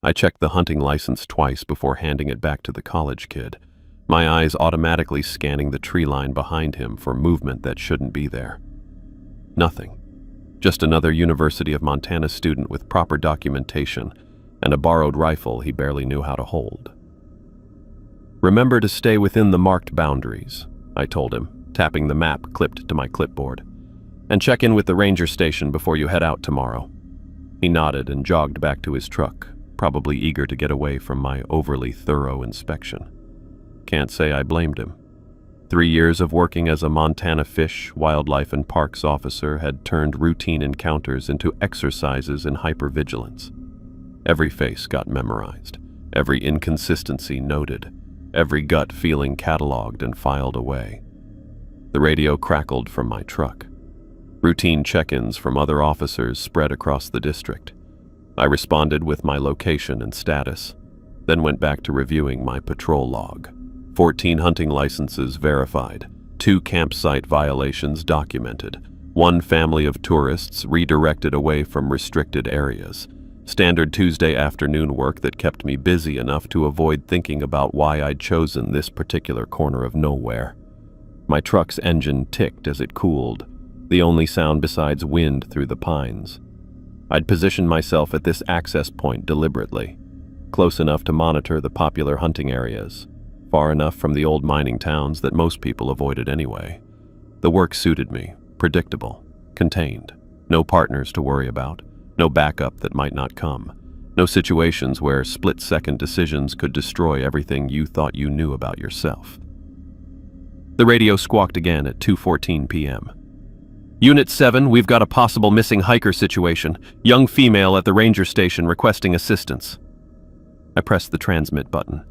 I checked the hunting license twice before handing it back to the college kid, my eyes automatically scanning the tree line behind him for movement that shouldn't be there. Nothing. Just another University of Montana student with proper documentation and a borrowed rifle he barely knew how to hold. "Remember to stay within the marked boundaries," I told him, tapping the map clipped to my clipboard. "And check in with the ranger station before you head out tomorrow." He nodded and jogged back to his truck, probably eager to get away from my overly thorough inspection. Can't say I blamed him. 3 years of working as a Montana Fish, Wildlife, and Parks officer had turned routine encounters into exercises in hypervigilance. Every face got memorized, every inconsistency noted, every gut feeling cataloged and filed away. The radio crackled from my truck. Routine check-ins from other officers spread across the district. I responded with my location and status, then went back to reviewing my patrol log. 14 hunting licenses verified, 2 campsite violations documented, 1 family of tourists redirected away from restricted areas, standard Tuesday afternoon work that kept me busy enough to avoid thinking about why I'd chosen this particular corner of nowhere. My truck's engine ticked as it cooled, the only sound besides wind through the pines. I'd positioned myself at this access point deliberately, close enough to monitor the popular hunting areas, far enough from the old mining towns that most people avoided anyway. The work suited me, predictable, contained, no partners to worry about, no backup that might not come, no situations where split-second decisions could destroy everything you thought you knew about yourself. The radio squawked again at 2:14 p.m. "Unit 7, we've got a possible missing hiker situation. Young female at the ranger station requesting assistance." I pressed the transmit button.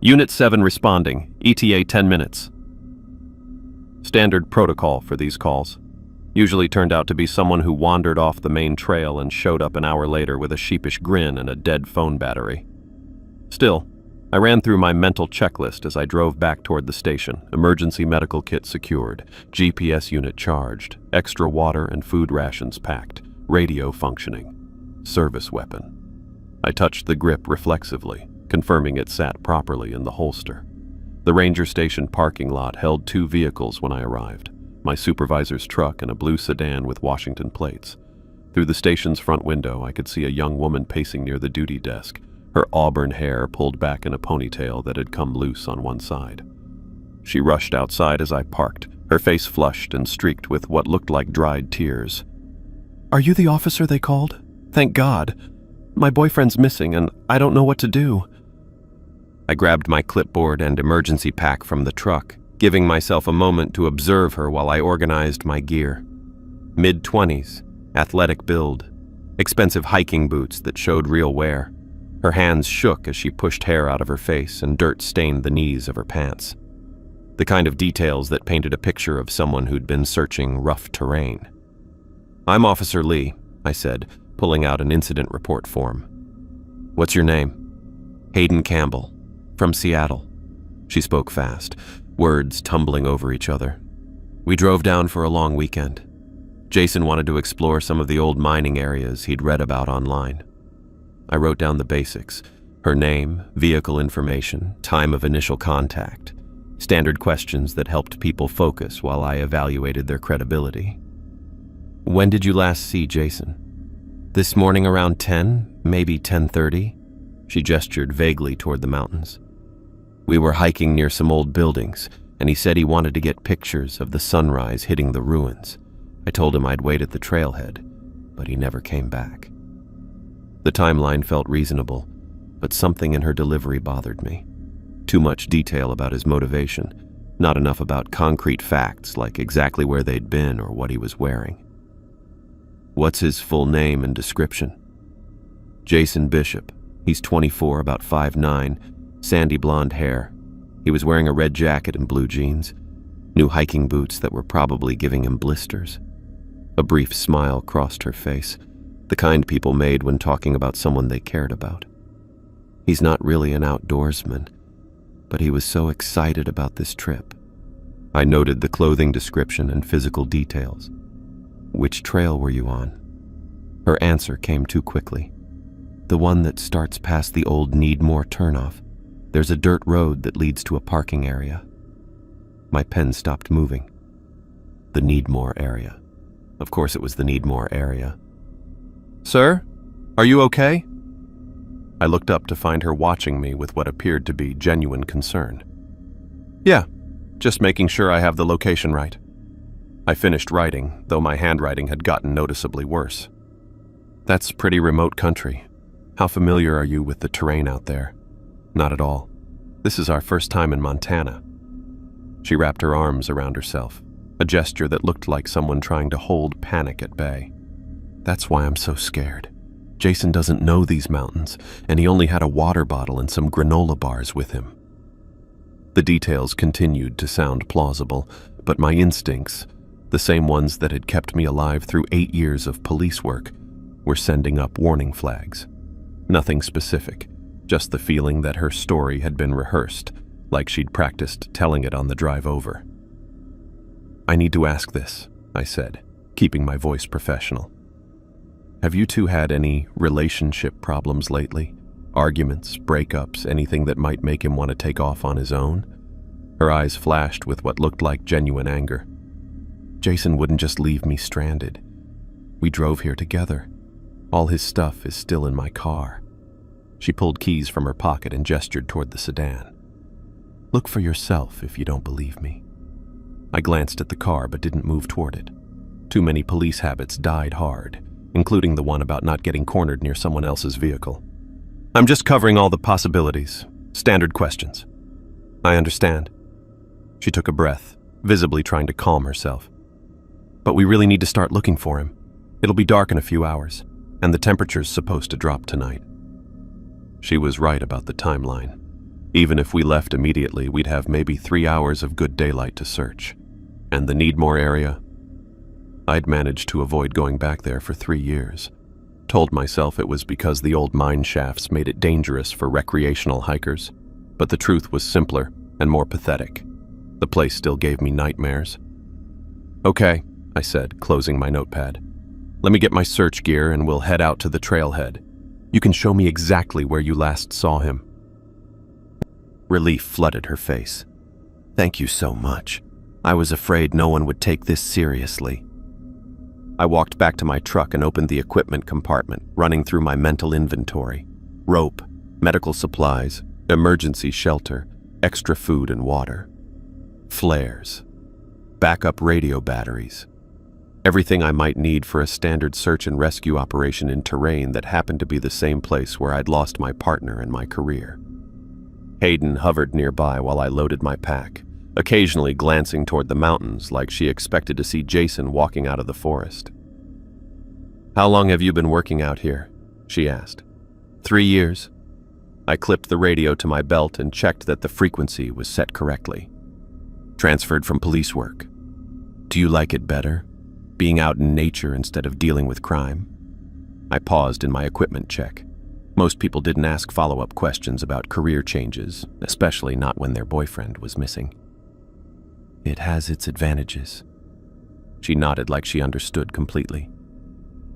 "Unit 7 responding. ETA 10 minutes. Standard protocol for these calls. Usually turned out to be someone who wandered off the main trail and showed up an hour later with a sheepish grin and a dead phone battery. Still, I ran through my mental checklist as I drove back toward the station. Emergency medical kit secured, GPS unit charged, extra water and food rations packed, radio functioning, service weapon. I touched the grip reflexively, confirming it sat properly in the holster. The ranger station parking lot held 2 vehicles when I arrived, my supervisor's truck and a blue sedan with Washington plates. Through the station's front window, I could see a young woman pacing near the duty desk, her auburn hair pulled back in a ponytail that had come loose on one side. She rushed outside as I parked, her face flushed and streaked with what looked like dried tears. "Are you the officer they called? Thank God. My boyfriend's missing and I don't know what to do." I grabbed my clipboard and emergency pack from the truck, giving myself a moment to observe her while I organized my gear. Mid-20s, athletic build, expensive hiking boots that showed real wear. Her hands shook as she pushed hair out of her face and dirt stained the knees of her pants. The kind of details that painted a picture of someone who'd been searching rough terrain. "I'm Officer Lee," I said, pulling out an incident report form. "What's your name?" "Hayden Campbell, from Seattle." She spoke fast, words tumbling over each other. "We drove down for a long weekend. Jason wanted to explore some of the old mining areas he'd read about online." I wrote down the basics: her name, vehicle information, time of initial contact, standard questions that helped people focus while I evaluated their credibility. "When did you last see Jason?" "This morning around 10, maybe 10:30. She gestured vaguely toward the mountains. "We were hiking near some old buildings, and he said he wanted to get pictures of the sunrise hitting the ruins. I told him I'd wait at the trailhead, but he never came back." The timeline felt reasonable, but something in her delivery bothered me. Too much detail about his motivation, not enough about concrete facts like exactly where they'd been or what he was wearing. "What's his full name and description?" "Jason Bishop. He's 24, about 5'9", sandy blonde hair. He was wearing a red jacket and blue jeans, new hiking boots that were probably giving him blisters." A brief smile crossed her face, the kind people made when talking about someone they cared about. "He's not really an outdoorsman, but he was so excited about this trip." I noted the clothing description and physical details. "Which trail were you on?" Her answer came too quickly. The one that starts past the old Needmore turnoff. There's a dirt road that leads to a parking area. My pen stopped moving. The Needmore area. Of course it was the Needmore area. "Sir, are you okay?" I looked up to find her watching me with what appeared to be genuine concern. "Yeah, just making sure I have the location right." I finished writing, though my handwriting had gotten noticeably worse. "That's pretty remote country. How familiar are you with the terrain out there?" "Not at all. This is our first time in Montana." She wrapped her arms around herself, a gesture that looked like someone trying to hold panic at bay. "That's why I'm so scared. Jason doesn't know these mountains, and he only had a water bottle and some granola bars with him." The details continued to sound plausible, but my instincts, the same ones that had kept me alive through 8 years of police work, were sending up warning flags. Nothing specific, just the feeling that her story had been rehearsed, like she'd practiced telling it on the drive over. "I need to ask this," I said, keeping my voice professional. "Have you two had any relationship problems lately? Arguments, breakups, anything that might make him want to take off on his own?" Her eyes flashed with what looked like genuine anger. "Jason wouldn't just leave me stranded. We drove here together. All his stuff is still in my car." She pulled keys from her pocket and gestured toward the sedan. "Look for yourself if you don't believe me." I glanced at the car but didn't move toward it. Too many police habits died hard, including the one about not getting cornered near someone else's vehicle. "I'm just covering all the possibilities. Standard questions." "I understand." She took a breath, visibly trying to calm herself. "But we really need to start looking for him. It'll be dark in a few hours, and the temperature's supposed to drop tonight." She was right about the timeline. Even if we left immediately, we'd have maybe 3 hours of good daylight to search. And the Needmore area? I'd managed to avoid going back there for 3 years. Told myself it was because the old mine shafts made it dangerous for recreational hikers, but the truth was simpler and more pathetic. The place still gave me nightmares. "Okay," I said, closing my notepad. "Let me get my search gear and we'll head out to the trailhead. You can show me exactly where you last saw him." Relief flooded her face. "Thank you so much. I was afraid no one would take this seriously." I walked back to my truck and opened the equipment compartment, running through my mental inventory. Rope, medical supplies, emergency shelter, extra food and water. Flares. Backup radio batteries. Everything I might need for a standard search and rescue operation in terrain that happened to be the same place where I'd lost my partner and my career. Hayden hovered nearby while I loaded my pack, occasionally glancing toward the mountains like she expected to see Jason walking out of the forest. "How long have you been working out here?" she asked. 3 years. I clipped the radio to my belt and checked that the frequency was set correctly. "Transferred from police work. Do you like it better? Being out in nature instead of dealing with crime?" I paused in my equipment check. Most people didn't ask follow-up questions about career changes, especially not when their boyfriend was missing. "It has its advantages." She nodded like she understood completely.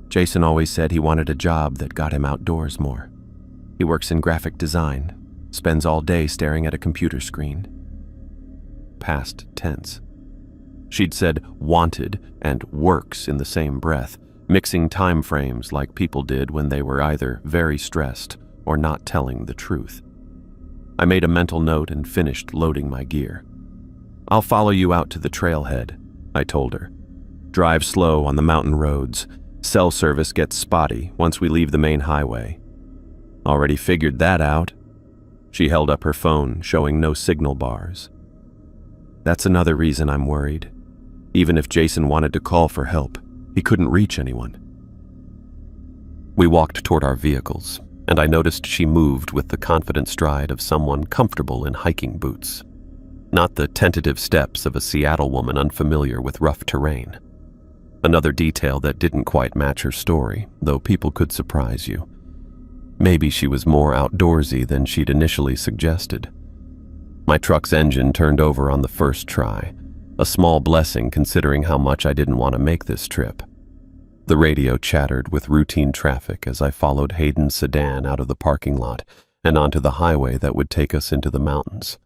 "Jason always said he wanted a job that got him outdoors more. He works in graphic design, spends all day staring at a computer screen." Past tense. She'd said wanted and works in the same breath, mixing time frames like people did when they were either very stressed or not telling the truth. I made a mental note and finished loading my gear. "I'll follow you out to the trailhead," I told her. "Drive slow on the mountain roads. Cell service gets spotty once we leave the main highway." "Already figured that out." She held up her phone, showing no signal bars. "That's another reason I'm worried. Even if Jason wanted to call for help, he couldn't reach anyone." We walked toward our vehicles, and I noticed she moved with the confident stride of someone comfortable in hiking boots, not the tentative steps of a Seattle woman unfamiliar with rough terrain. Another detail that didn't quite match her story, though people could surprise you. Maybe she was more outdoorsy than she'd initially suggested. My truck's engine turned over on the first try, a small blessing considering how much I didn't want to make this trip. The radio chattered with routine traffic as I followed Hayden's sedan out of the parking lot and onto the highway that would take us into the mountains.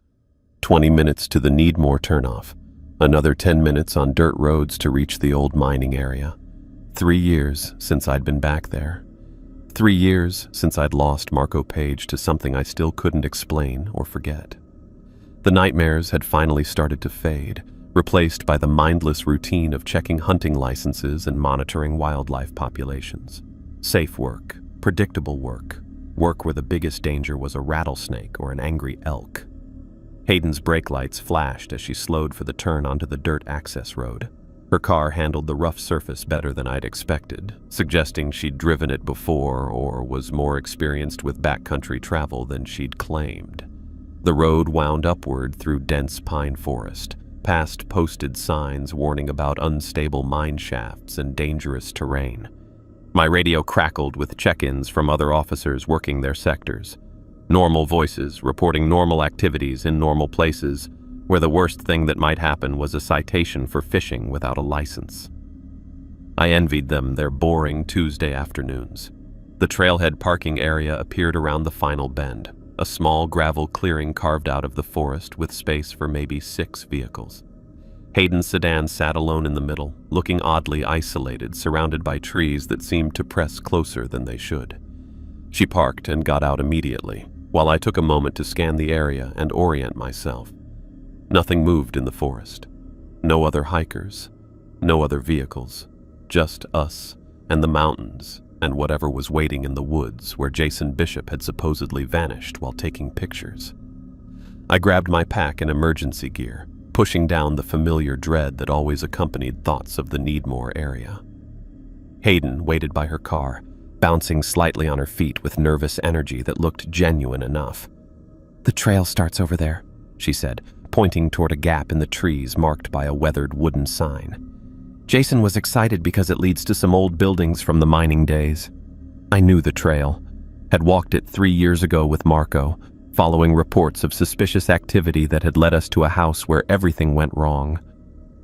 20 minutes to the Needmore turnoff, another 10 minutes on dirt roads to reach the old mining area. 3 years since I'd been back there. 3 years since I'd lost Marco Page to something I still couldn't explain or forget. The nightmares had finally started to fade, replaced by the mindless routine of checking hunting licenses and monitoring wildlife populations. Safe work, predictable work, work where the biggest danger was a rattlesnake or an angry elk. Hayden's brake lights flashed as she slowed for the turn onto the dirt access road. Her car handled the rough surface better than I'd expected, suggesting she'd driven it before or was more experienced with backcountry travel than she'd claimed. The road wound upward through dense pine forest, past posted signs warning about unstable mine shafts and dangerous terrain. My radio crackled with check-ins from other officers working their sectors. Normal voices reporting normal activities in normal places, where the worst thing that might happen was a citation for fishing without a license. I envied them their boring Tuesday afternoons. The trailhead parking area appeared around the final bend, a small gravel clearing carved out of the forest with space for maybe 6 vehicles. Hayden's sedan sat alone in the middle, looking oddly isolated, surrounded by trees that seemed to press closer than they should. She parked and got out immediately, while I took a moment to scan the area and orient myself. Nothing moved in the forest. No other hikers, no other vehicles, just us and the mountains and whatever was waiting in the woods where Jason Bishop had supposedly vanished while taking pictures. I grabbed my pack and emergency gear, pushing down the familiar dread that always accompanied thoughts of the Needmore area. Hayden waited by her car, bouncing slightly on her feet with nervous energy that looked genuine enough. "The trail starts over there," she said, pointing toward a gap in the trees marked by a weathered wooden sign. "Jason was excited because it leads to some old buildings from the mining days." I knew the trail, had walked it 3 years ago with Marco, following reports of suspicious activity that had led us to a house where everything went wrong,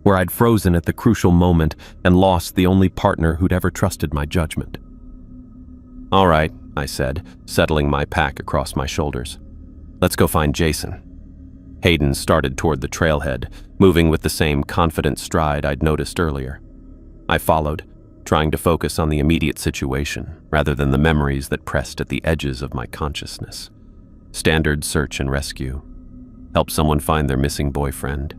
where I'd frozen at the crucial moment and lost the only partner who'd ever trusted my judgment. "All right," I said, settling my pack across my shoulders. "Let's go find Jason." Hayden started toward the trailhead, moving with the same confident stride I'd noticed earlier. I followed, trying to focus on the immediate situation rather than the memories that pressed at the edges of my consciousness. Standard search and rescue. Help someone find their missing boyfriend.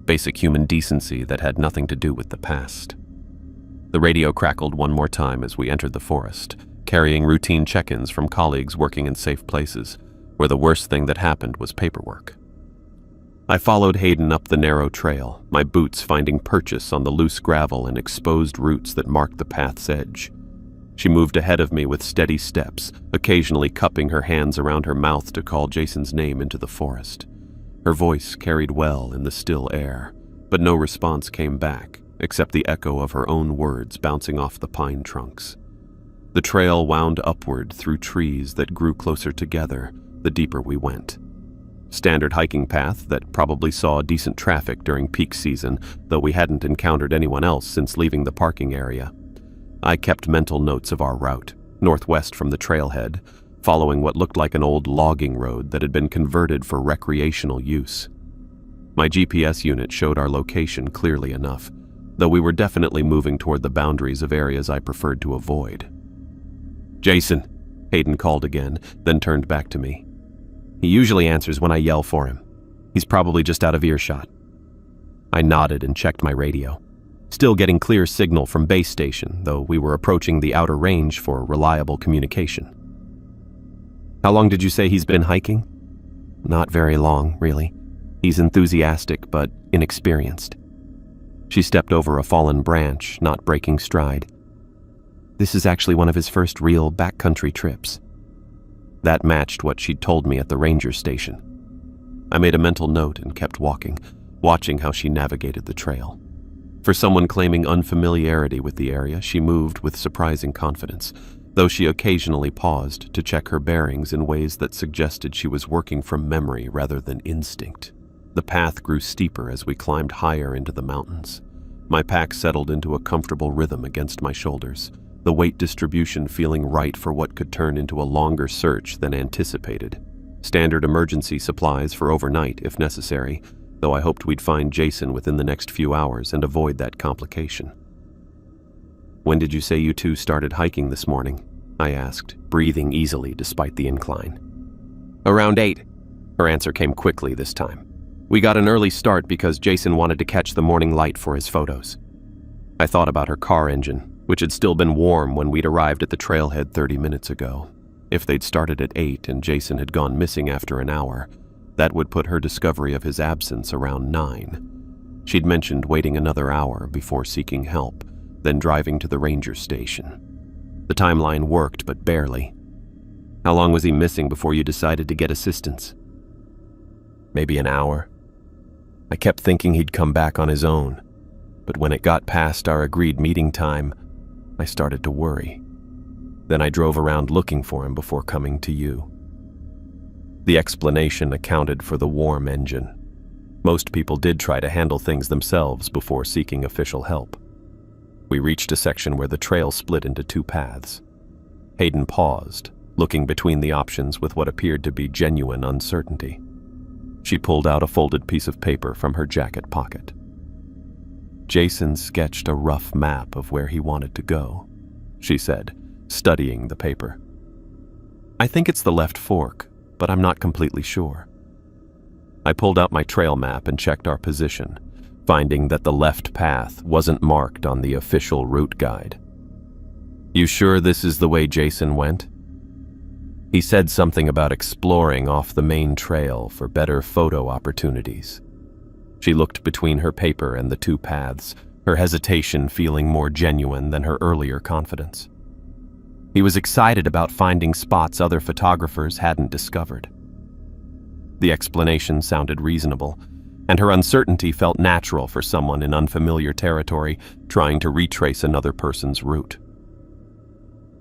Basic human decency that had nothing to do with the past. The radio crackled one more time as we entered the forest, carrying routine check-ins from colleagues working in safe places, where the worst thing that happened was paperwork. I followed Hayden up the narrow trail, my boots finding purchase on the loose gravel and exposed roots that marked the path's edge. She moved ahead of me with steady steps, occasionally cupping her hands around her mouth to call Jason's name into the forest. Her voice carried well in the still air, but no response came back, except the echo of her own words bouncing off the pine trunks. The trail wound upward through trees that grew closer together the deeper we went. Standard hiking path that probably saw decent traffic during peak season, though we hadn't encountered anyone else since leaving the parking area. I kept mental notes of our route, northwest from the trailhead, following what looked like an old logging road that had been converted for recreational use. My GPS unit showed our location clearly enough, though we were definitely moving toward the boundaries of areas I preferred to avoid. "Jason," Hayden called again, then turned back to me. "He usually answers when I yell for him. He's probably just out of earshot." I nodded and checked my radio. Still getting clear signal from base station, though we were approaching the outer range for reliable communication. "How long did you say he's been hiking?" "Not very long, really. He's enthusiastic but inexperienced." She stepped over a fallen branch, not breaking stride. "This is actually one of his first real backcountry trips." That matched what she'd told me at the ranger station. I made a mental note and kept walking, watching how she navigated the trail. For someone claiming unfamiliarity with the area, she moved with surprising confidence, though she occasionally paused to check her bearings in ways that suggested she was working from memory rather than instinct. The path grew steeper as we climbed higher into the mountains. My pack settled into a comfortable rhythm against my shoulders, the weight distribution feeling right for what could turn into a longer search than anticipated. Standard emergency supplies for overnight if necessary, though I hoped we'd find Jason within the next few hours and avoid that complication. "When did you say you two started hiking this morning?" I asked, breathing easily despite the incline. "Around 8. Her answer came quickly this time. "We got an early start because Jason wanted to catch the morning light for his photos." I thought about her car engine, which had still been warm when we'd arrived at the trailhead 30 minutes ago. If they'd started at 8 and Jason had gone missing after an hour, that would put her discovery of his absence around 9. She'd mentioned waiting another hour before seeking help, then driving to the ranger station. The timeline worked, but barely. "How long was he missing before you decided to get assistance?" "Maybe an hour. I kept thinking he'd come back on his own, but when it got past our agreed meeting time, I started to worry. Then I drove around looking for him before coming to you." The explanation accounted for the warm engine. Most people did try to handle things themselves before seeking official help. We reached a section where the trail split into 2 paths. Hayden paused, looking between the options with what appeared to be genuine uncertainty. She pulled out a folded piece of paper from her jacket pocket. "Jason sketched a rough map of where he wanted to go," she said, studying the paper. "I think it's the left fork, but I'm not completely sure." I pulled out my trail map and checked our position, finding that the left path wasn't marked on the official route guide. "You sure this is the way Jason went?" "He said something about exploring off the main trail for better photo opportunities." She looked between her paper and the 2 paths, her hesitation feeling more genuine than her earlier confidence. "He was excited about finding spots other photographers hadn't discovered." The explanation sounded reasonable, and her uncertainty felt natural for someone in unfamiliar territory trying to retrace another person's route.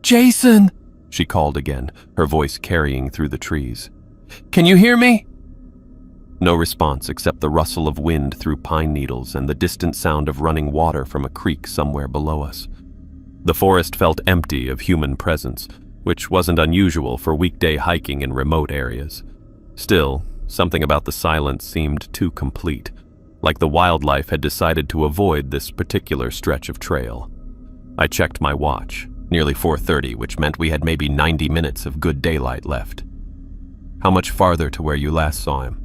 "Jason!" she called again, her voice carrying through the trees. "Can you hear me?" No response except the rustle of wind through pine needles and the distant sound of running water from a creek somewhere below us. The forest felt empty of human presence, which wasn't unusual for weekday hiking in remote areas. Still, something about the silence seemed too complete, like the wildlife had decided to avoid this particular stretch of trail. I checked my watch, nearly 4:30, which meant we had maybe 90 minutes of good daylight left. "How much farther to where you last saw him?"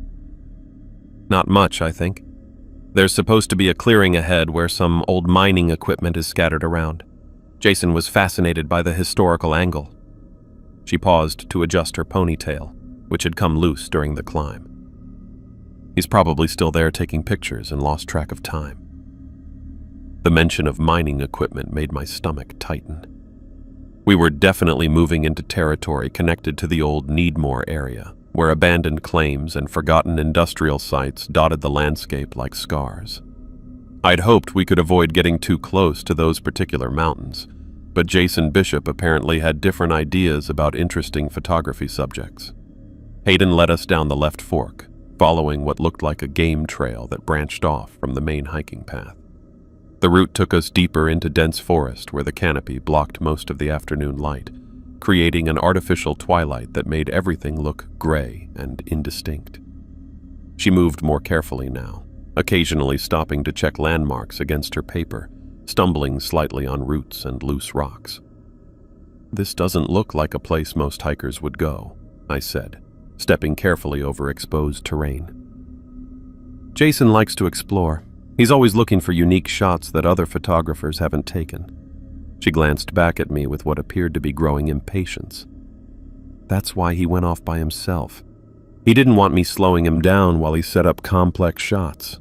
"Not much, I think. There's supposed to be a clearing ahead where some old mining equipment is scattered around. Jason was fascinated by the historical angle." She paused to adjust her ponytail, which had come loose during the climb. "He's probably still there taking pictures and lost track of time." The mention of mining equipment made my stomach tighten. We were definitely moving into territory connected to the old Needmore area, where abandoned claims and forgotten industrial sites dotted the landscape like scars. I'd hoped we could avoid getting too close to those particular mountains, but Jason Bishop apparently had different ideas about interesting photography subjects. Hayden led us down the left fork, following what looked like a game trail that branched off from the main hiking path. The route took us deeper into dense forest where the canopy blocked most of the afternoon light, creating an artificial twilight that made everything look gray and indistinct. She moved more carefully now, occasionally stopping to check landmarks against her paper, stumbling slightly on roots and loose rocks. "This doesn't look like a place most hikers would go," I said, stepping carefully over exposed terrain. "Jason likes to explore. He's always looking for unique shots that other photographers haven't taken." She glanced back at me with what appeared to be growing impatience. "That's why he went off by himself. He didn't want me slowing him down while he set up complex shots."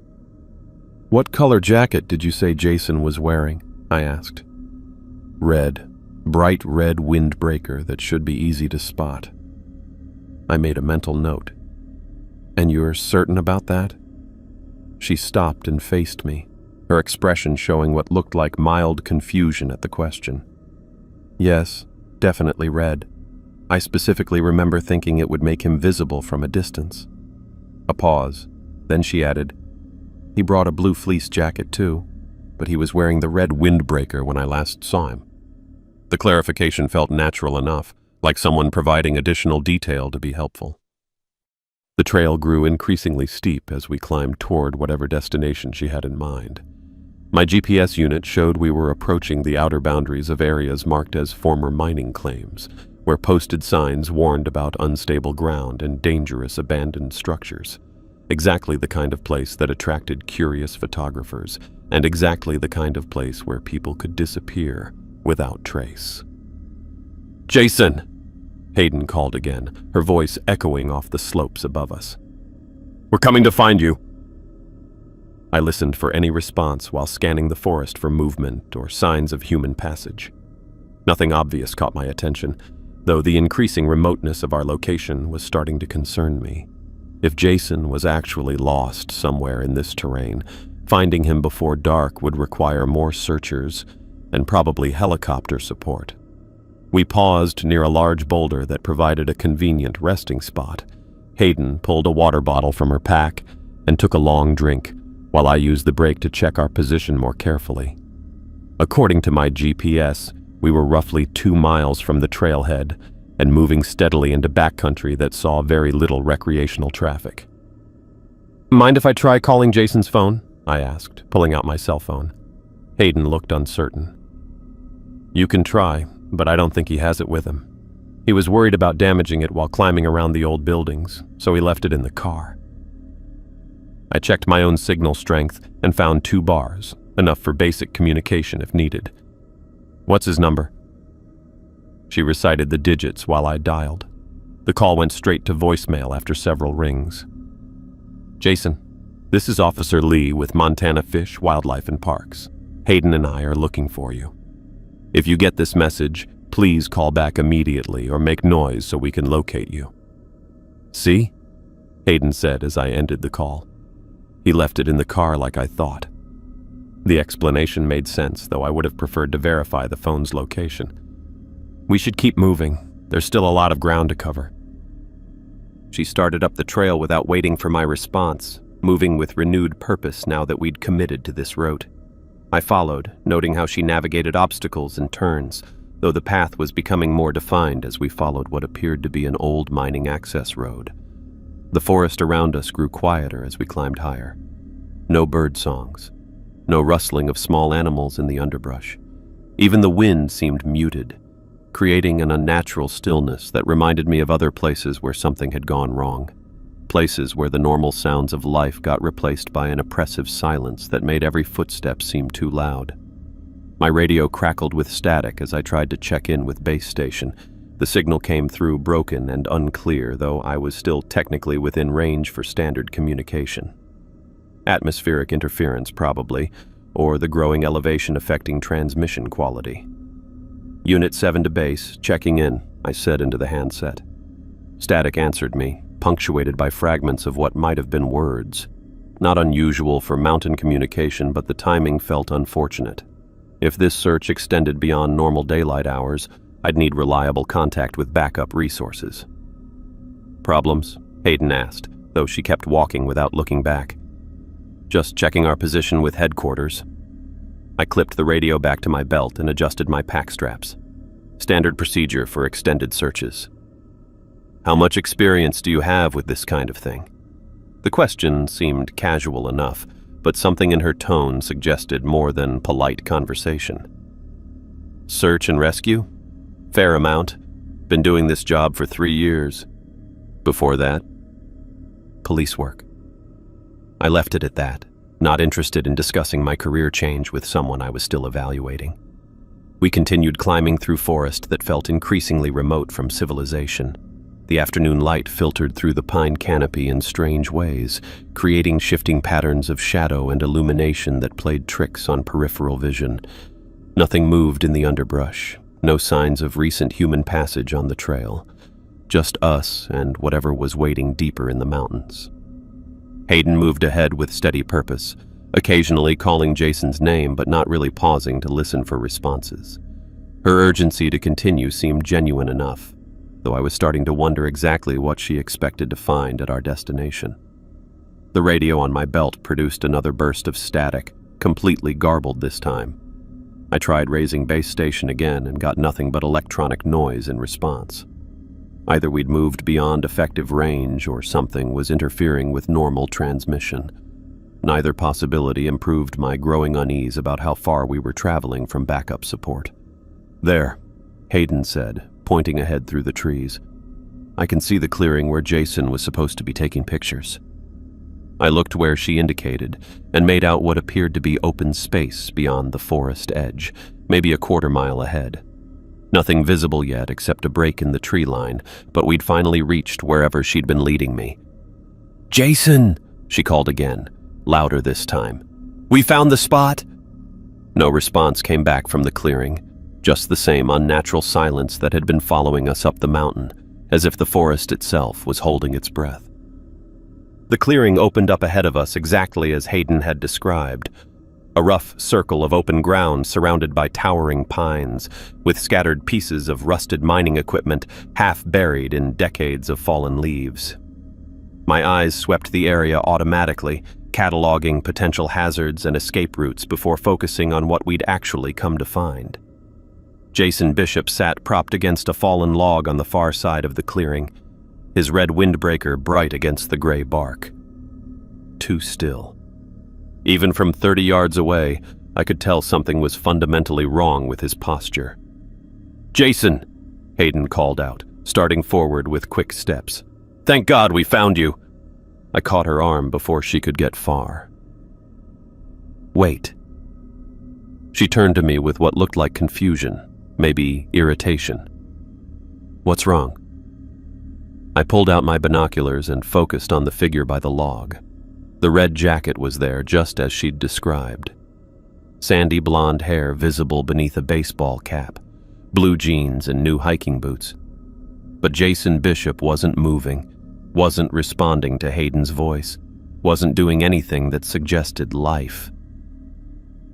"What color jacket did you say Jason was wearing?" I asked. "Red. Bright red windbreaker that should be easy to spot." I made a mental note. "And you're certain about that?" She stopped and faced me, her expression showing what looked like mild confusion at the question. "Yes, definitely red. I specifically remember thinking it would make him visible from a distance." A pause. Then she added, "He brought a blue fleece jacket too." but he was wearing the red windbreaker when I last saw him. The clarification felt natural enough, like someone providing additional detail to be helpful. The trail grew increasingly steep as we climbed toward whatever destination she had in mind. My GPS unit showed we were approaching the outer boundaries of areas marked as former mining claims, where posted signs warned about unstable ground and dangerous abandoned structures. Exactly the kind of place that attracted curious photographers, and exactly the kind of place where people could disappear without trace. "Jason!" Hayden called again, her voice echoing off the slopes above us. "We're coming to find you." I listened for any response while scanning the forest for movement or signs of human passage. Nothing obvious caught my attention, though the increasing remoteness of our location was starting to concern me. If Jason was actually lost somewhere in this terrain, finding him before dark would require more searchers and probably helicopter support. We paused near a large boulder that provided a convenient resting spot. Hayden pulled a water bottle from her pack and took a long drink, while I used the brake to check our position more carefully. According to my GPS, we were roughly 2 miles from the trailhead and moving steadily into backcountry that saw very little recreational traffic. "Mind if I try calling Jason's phone?" I asked, pulling out my cell phone. Hayden looked uncertain. "You can try, but I don't think he has it with him. He was worried about damaging it while climbing around the old buildings, so he left it in the car." I checked my own signal strength and found 2 bars, enough for basic communication if needed. "What's his number?" She recited the digits while I dialed. The call went straight to voicemail after several rings. "Jason, this is Officer Lee with Montana Fish, Wildlife and Parks. Hayden and I are looking for you. If you get this message, please call back immediately or make noise so we can locate you." "See?" Hayden said as I ended the call. He left it in the car like I thought. The explanation made sense, though I would have preferred to verify the phone's location. "We should keep moving. There's still a lot of ground to cover." She started up the trail without waiting for my response, moving with renewed purpose now that we'd committed to this route. I followed, noting how she navigated obstacles and turns, though the path was becoming more defined as we followed what appeared to be an old mining access road. The forest around us grew quieter as we climbed higher. No bird songs, no rustling of small animals in the underbrush. Even the wind seemed muted, creating an unnatural stillness that reminded me of other places where something had gone wrong. Places where the normal sounds of life got replaced by an oppressive silence that made every footstep seem too loud. My radio crackled with static as I tried to check in with base station. The signal came through broken and unclear, though I was still technically within range for standard communication. Atmospheric interference, probably, or the growing elevation affecting transmission quality. "Unit 7 to base, checking in," I said into the handset. Static answered me, punctuated by fragments of what might have been words. Not unusual for mountain communication, but the timing felt unfortunate. If this search extended beyond normal daylight hours, I'd need reliable contact with backup resources. "Problems?" Hayden asked, though she kept walking without looking back. "Just checking our position with headquarters." I clipped the radio back to my belt and adjusted my pack straps. Standard procedure for extended searches. "How much experience do you have with this kind of thing?" The question seemed casual enough, but something in her tone suggested more than polite conversation. "Search and rescue? Fair amount. Been doing this job for 3 years. Before that, police work." I left it at that, not interested in discussing my career change with someone I was still evaluating. We continued climbing through forest that felt increasingly remote from civilization. The afternoon light filtered through the pine canopy in strange ways, creating shifting patterns of shadow and illumination that played tricks on peripheral vision. Nothing moved in the underbrush, no signs of recent human passage on the trail. Just us and whatever was waiting deeper in the mountains. Hayden moved ahead with steady purpose, occasionally calling Jason's name but not really pausing to listen for responses. Her urgency to continue seemed genuine enough, though I was starting to wonder exactly what she expected to find at our destination. The radio on my belt produced another burst of static, completely garbled this time. I tried raising base station again and got nothing but electronic noise in response. Either we'd moved beyond effective range or something was interfering with normal transmission. Neither possibility improved my growing unease about how far we were traveling from backup support. "There," Hayden said, pointing ahead through the trees. "I can see the clearing where Jason was supposed to be taking pictures." I looked where she indicated and made out what appeared to be open space beyond the forest edge, maybe a quarter-mile ahead. Nothing visible yet except a break in the tree line, but we'd finally reached wherever she'd been leading me. "Jason!" she called again, louder this time. "We found the spot!" No response came back from the clearing, just the same unnatural silence that had been following us up the mountain, as if the forest itself was holding its breath. The clearing opened up ahead of us exactly as Hayden had described. A rough circle of open ground surrounded by towering pines, with scattered pieces of rusted mining equipment half buried in decades of fallen leaves. My eyes swept the area automatically, cataloging potential hazards and escape routes before focusing on what we'd actually come to find. Jason Bishop sat propped against a fallen log on the far side of the clearing, his red windbreaker bright against the gray bark. Too still. Even from 30 yards away, I could tell something was fundamentally wrong with his posture. "Jason!" Hayden called out, starting forward with quick steps. "Thank God we found you!" I caught her arm before she could get far. "Wait." She turned to me with what looked like confusion, maybe irritation. "What's wrong?" I pulled out my binoculars and focused on the figure by the log. The red jacket was there just as she'd described. Sandy blonde hair visible beneath a baseball cap, blue jeans and new hiking boots. But Jason Bishop wasn't moving, wasn't responding to Hayden's voice, wasn't doing anything that suggested life.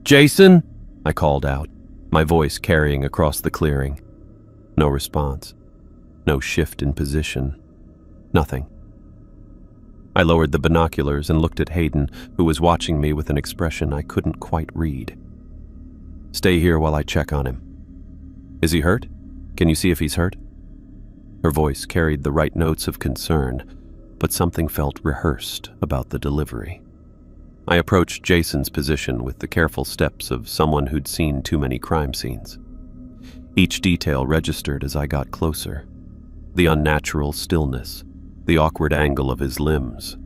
"Jason!" I called out, my voice carrying across the clearing. No response. No shift in position. Nothing. I lowered the binoculars and looked at Hayden, who was watching me with an expression I couldn't quite read. "Stay here while I check on him." "Is he hurt? Can you see if he's hurt?" Her voice carried the right notes of concern, but something felt rehearsed about the delivery. I approached Jason's position with the careful steps of someone who'd seen too many crime scenes. Each detail registered as I got closer. The unnatural stillness, the awkward angle of his limbs,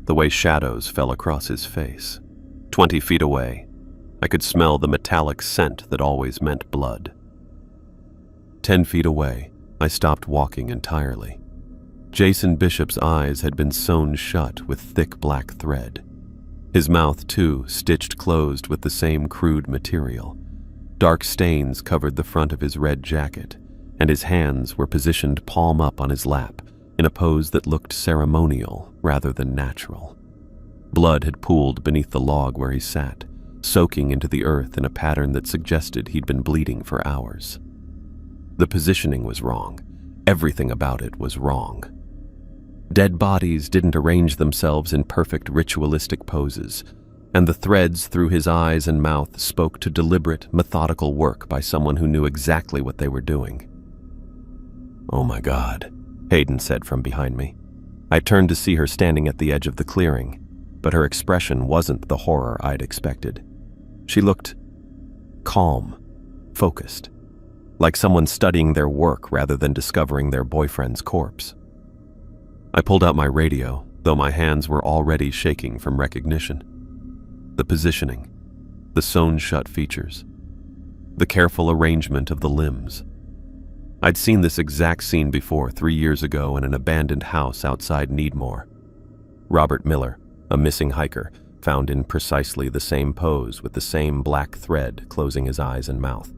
the way shadows fell across his face. 20 feet away, I could smell the metallic scent that always meant blood. 10 feet away, I stopped walking entirely. Jason Bishop's eyes had been sewn shut with thick black thread. His mouth, too, stitched closed with the same crude material. Dark stains covered the front of his red jacket, and his hands were positioned palm up on his lap, in a pose that looked ceremonial rather than natural. Blood had pooled beneath the log where he sat, soaking into the earth in a pattern that suggested he'd been bleeding for hours. The positioning was wrong. Everything about it was wrong. Dead bodies didn't arrange themselves in perfect ritualistic poses, and the threads through his eyes and mouth spoke to deliberate, methodical work by someone who knew exactly what they were doing. "Oh my God," Hayden said from behind me. I turned to see her standing at the edge of the clearing, but her expression wasn't the horror I'd expected. She looked calm, focused, like someone studying their work rather than discovering their boyfriend's corpse. I pulled out my radio, though my hands were already shaking from recognition. The positioning, the sewn-shut features, the careful arrangement of the limbs. I'd seen this exact scene before 3 years ago in an abandoned house outside Needmore. Robert Miller, a missing hiker, found in precisely the same pose with the same black thread closing his eyes and mouth.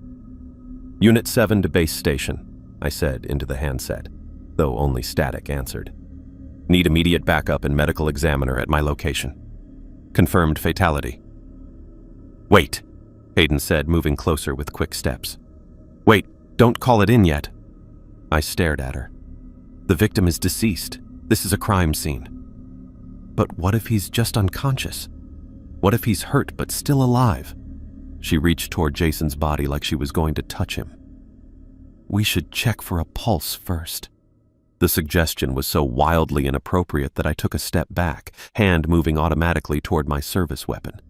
"Unit 7 to base station," I said into the handset, though only static answered. "Need immediate backup and medical examiner at my location. Confirmed fatality." "Wait," Hayden said, moving closer with quick steps. "Wait, don't call it in yet." I stared at her. "The victim is deceased. This is a crime scene." "But what if he's just unconscious?" What if he's hurt but still alive? She reached toward Jason's body like she was going to touch him. We should check for a pulse first. The suggestion was so wildly inappropriate that I took a step back, hand moving automatically toward my service weapon.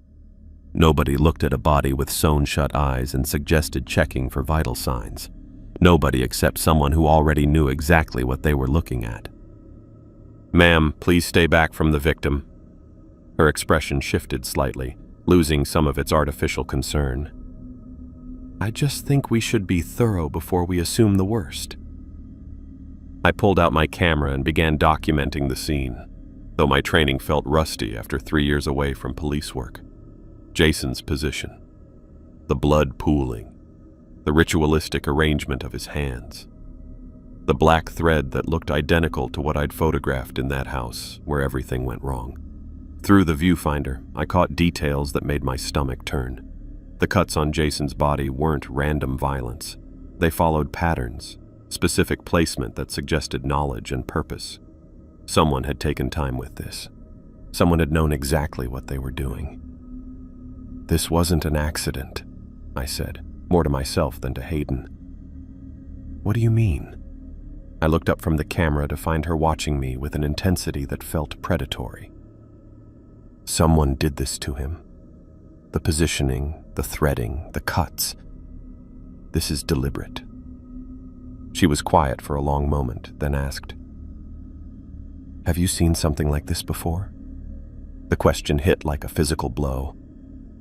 Nobody looked at a body with sewn-shut eyes and suggested checking for vital signs. Nobody except someone who already knew exactly what they were looking at. "Ma'am, please stay back from the victim." Her expression shifted slightly, losing some of its artificial concern. I just think we should be thorough before we assume the worst. I pulled out my camera and began documenting the scene, though my training felt rusty after 3 years away from police work. Jason's position, the blood pooling, the ritualistic arrangement of his hands, the black thread that looked identical to what I'd photographed in that house where everything went wrong. Through the viewfinder, I caught details that made my stomach turn. The cuts on Jason's body weren't random violence. They followed patterns, specific placement that suggested knowledge and purpose. Someone had taken time with this. Someone had known exactly what they were doing. This wasn't an accident, I said, more to myself than to Hayden. What do you mean? I looked up from the camera to find her watching me with an intensity that felt predatory. Someone did this to him. The positioning, the threading, the cuts. This is deliberate. She was quiet for a long moment, then asked, "Have you seen something like this before?" The question hit like a physical blow.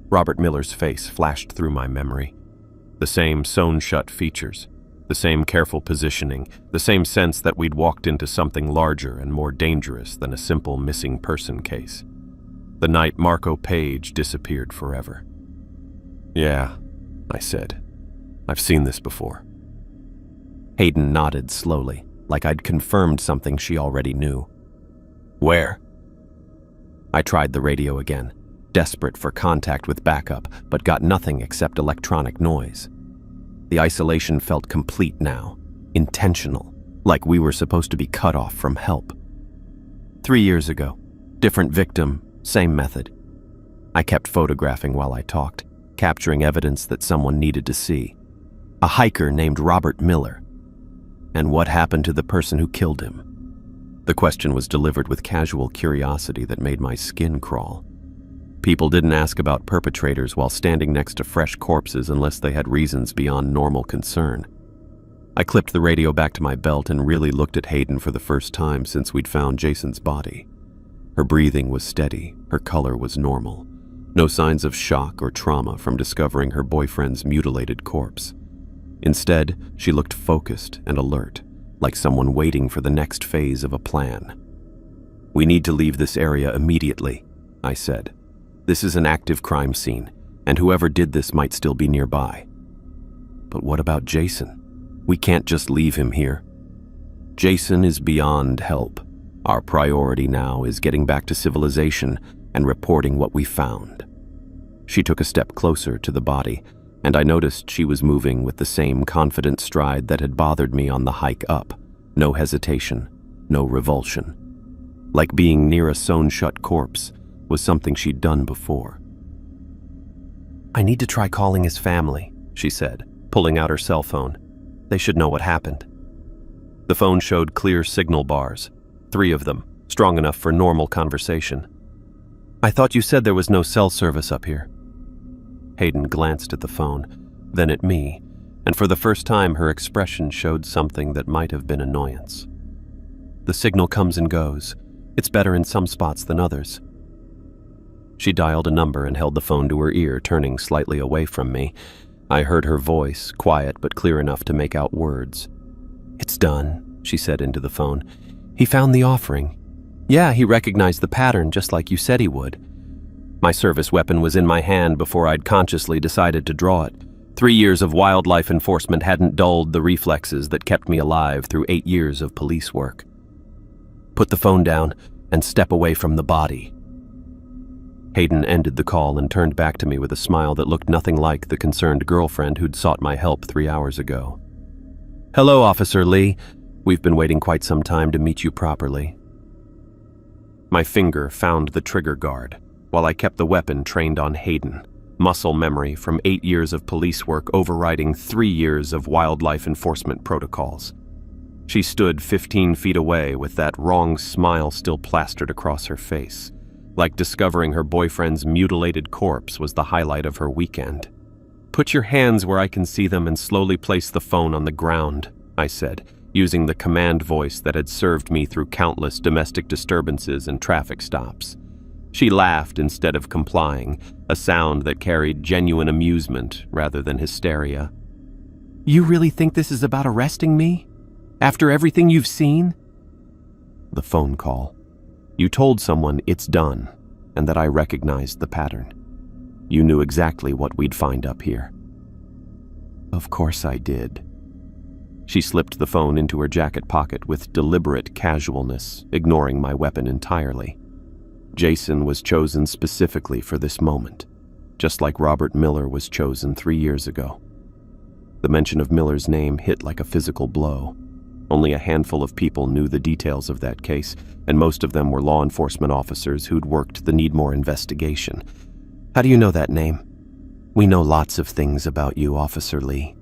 Robert Miller's face flashed through my memory. The same sewn-shut features, the same careful positioning, the same sense that we'd walked into something larger and more dangerous than a simple missing person case. The night Marco Page disappeared forever. "Yeah," I said. "I've seen this before." Hayden nodded slowly, like I'd confirmed something she already knew. "Where?" I tried the radio again, desperate for contact with backup, but got nothing except electronic noise. The isolation felt complete now, intentional, like we were supposed to be cut off from help. 3 years ago, different victim, same method. I kept photographing while I talked, capturing evidence that someone needed to see. A hiker named Robert Miller. And what happened to the person who killed him? The question was delivered with casual curiosity that made my skin crawl. People didn't ask about perpetrators while standing next to fresh corpses unless they had reasons beyond normal concern. I clipped the radio back to my belt and really looked at Hayden for the first time since we'd found Jason's body. Her breathing was steady, her color was normal. No signs of shock or trauma from discovering her boyfriend's mutilated corpse. Instead, she looked focused and alert, like someone waiting for the next phase of a plan. "We need to leave this area immediately," I said. "This is an active crime scene, and whoever did this might still be nearby." "But what about Jason? We can't just leave him here." "Jason is beyond help. Our priority now is getting back to civilization and reporting what we found." She took a step closer to the body, and I noticed she was moving with the same confident stride that had bothered me on the hike up. No hesitation, no revulsion. Like being near a sewn-shut corpse was something she'd done before. "I need to try calling his family," she said, pulling out her cell phone. "They should know what happened." The phone showed clear signal bars, 3 of them, strong enough for normal conversation. "I thought you said there was no cell service up here." Hayden glanced at the phone, then at me, and for the first time her expression showed something that might have been annoyance. "The signal comes and goes. It's better in some spots than others." She dialed a number and held the phone to her ear, turning slightly away from me. I heard her voice, quiet but clear enough to make out words. "It's done," she said into the phone. "He found the offering. Yeah, he recognized the pattern just like you said he would." My service weapon was in my hand before I'd consciously decided to draw it. 3 years of wildlife enforcement hadn't dulled the reflexes that kept me alive through 8 years of police work. "Put the phone down and step away from the body." Hayden ended the call and turned back to me with a smile that looked nothing like the concerned girlfriend who'd sought my help 3 hours ago. "Hello, Officer Lee. We've been waiting quite some time to meet you properly." My finger found the trigger guard. while I kept the weapon trained on Hayden, muscle memory from 8 years of police work overriding 3 years of wildlife enforcement protocols. She stood 15 feet away with that wrong smile still plastered across her face, like discovering her boyfriend's mutilated corpse was the highlight of her weekend. "Put your hands where I can see them and slowly place the phone on the ground," I said, using the command voice that had served me through countless domestic disturbances and traffic stops. She laughed instead of complying, a sound that carried genuine amusement rather than hysteria. "You really think this is about arresting me? After everything you've seen?" The phone call. "You told someone it's done, and that I recognized the pattern. You knew exactly what we'd find up here." "Of course I did." She slipped the phone into her jacket pocket with deliberate casualness, ignoring my weapon entirely. Jason was chosen specifically for this moment, just like Robert Miller was chosen 3 years ago. The mention of Miller's name hit like a physical blow. Only a handful of people knew the details of that case, and most of them were law enforcement officers who'd worked the Needmore investigation. "How do you know that name?" "We know lots of things about you, Officer Lee.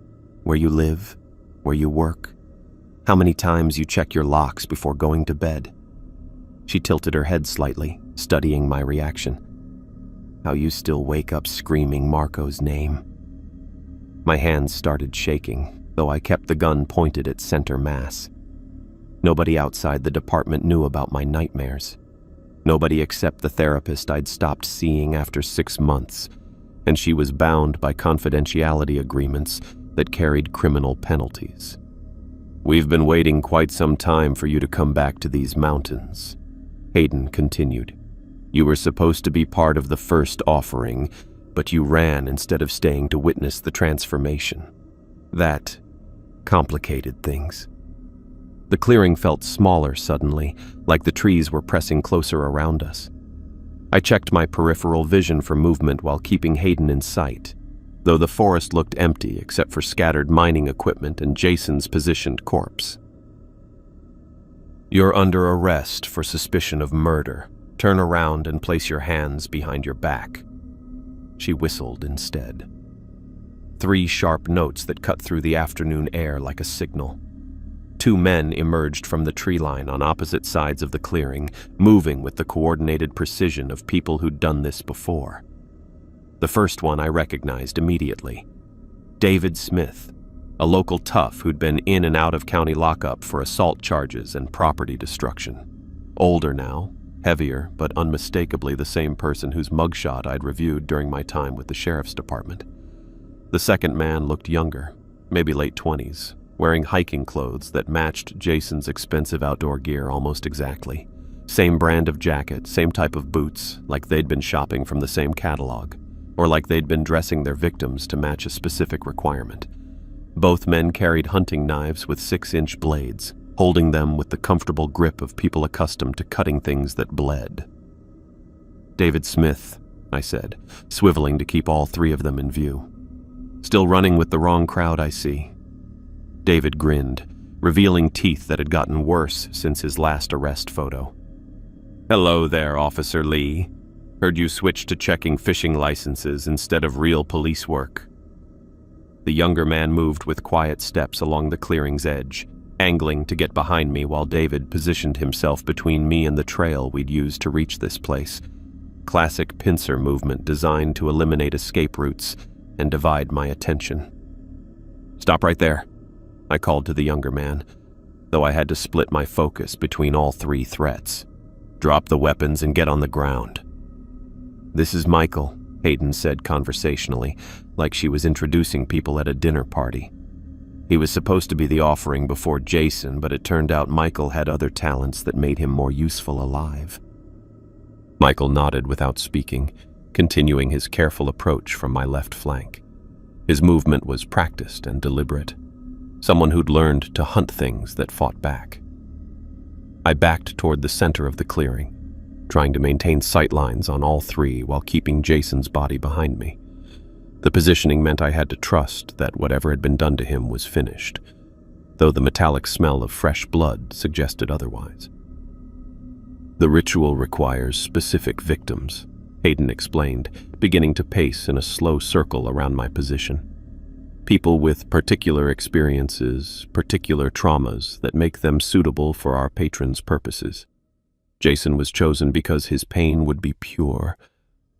Where you live, where you work, how many times you check your locks before going to bed." She tilted her head slightly, studying my reaction. "How you still wake up screaming Marco's name." My hands started shaking, though I kept the gun pointed at center mass. Nobody outside the department knew about my nightmares. Nobody except the therapist I'd stopped seeing after 6 months, and she was bound by confidentiality agreements that carried criminal penalties. "We've been waiting quite some time for you to come back to these mountains," Hayden continued. "You were supposed to be part of the first offering, but you ran instead of staying to witness the transformation. That complicated things." The clearing felt smaller suddenly, like the trees were pressing closer around us. I checked my peripheral vision for movement while keeping Hayden in sight, though the forest looked empty except for scattered mining equipment and Jason's positioned corpse. "You're under arrest for suspicion of murder. Turn around and place your hands behind your back." She whistled instead. 3 sharp notes that cut through the afternoon air like a signal. 2 men emerged from the tree line on opposite sides of the clearing, moving with the coordinated precision of people who'd done this before. The first one I recognized immediately. David Smith, a local tough who'd been in and out of county lockup for assault charges and property destruction. Older now, heavier, but unmistakably the same person whose mugshot I'd reviewed during my time with the sheriff's department. The second man looked younger, maybe late 20s, wearing hiking clothes that matched Jason's expensive outdoor gear almost exactly. Same brand of jacket, same type of boots, like they'd been shopping from the same catalog, or like they'd been dressing their victims to match a specific requirement. Both men carried hunting knives with 6-inch blades, holding them with the comfortable grip of people accustomed to cutting things that bled. "David Smith," I said, swiveling to keep all 3 of them in view. "Still running with the wrong crowd, I see." David grinned, revealing teeth that had gotten worse since his last arrest photo. "Hello there, Officer Lee. Heard you switched to checking fishing licenses instead of real police work." The younger man moved with quiet steps along the clearing's edge, angling to get behind me while David positioned himself between me and the trail we'd used to reach this place. Classic pincer movement designed to eliminate escape routes and divide my attention. "Stop right there," I called to the younger man, though I had to split my focus between all 3 threats. "Drop the weapons and get on the ground." "This is Michael," Hayden said conversationally, like she was introducing people at a dinner party. He was supposed to be the offering before Jason, but it turned out Michael had other talents that made him more useful alive. Michael nodded without speaking, continuing his careful approach from my left flank. His movement was practiced and deliberate. Someone who'd learned to hunt things that fought back. I backed toward the center of the clearing, trying to maintain sight lines on all 3 while keeping Jason's body behind me. The positioning meant I had to trust that whatever had been done to him was finished, though the metallic smell of fresh blood suggested otherwise. "The ritual requires specific victims," Hayden explained, beginning to pace in a slow circle around my position. People with particular experiences, particular traumas that make them suitable for our patron's purposes. Jason was chosen because his pain would be pure,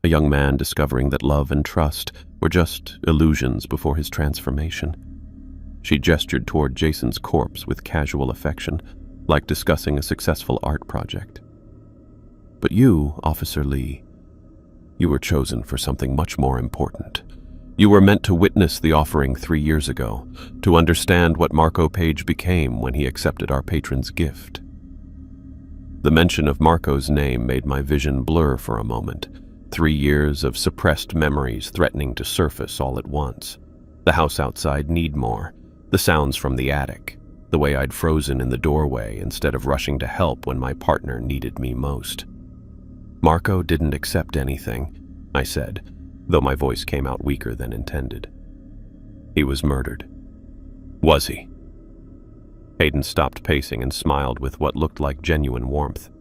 a young man discovering that love and trust were just illusions before his transformation. She gestured toward Jason's corpse with casual affection, like discussing a successful art project. But you, Officer Lee, you were chosen for something much more important. You were meant to witness the offering 3 years ago, to understand what Marco Page became when he accepted our patron's gift. The mention of Marco's name made my vision blur for a moment, 3 years of suppressed memories threatening to surface all at once. The house outside Needmore, the sounds from the attic, the way I'd frozen in the doorway instead of rushing to help when my partner needed me most. Marco didn't accept anything, I said, though my voice came out weaker than intended. He was murdered. Was he? Hayden stopped pacing and smiled with what looked like genuine warmth.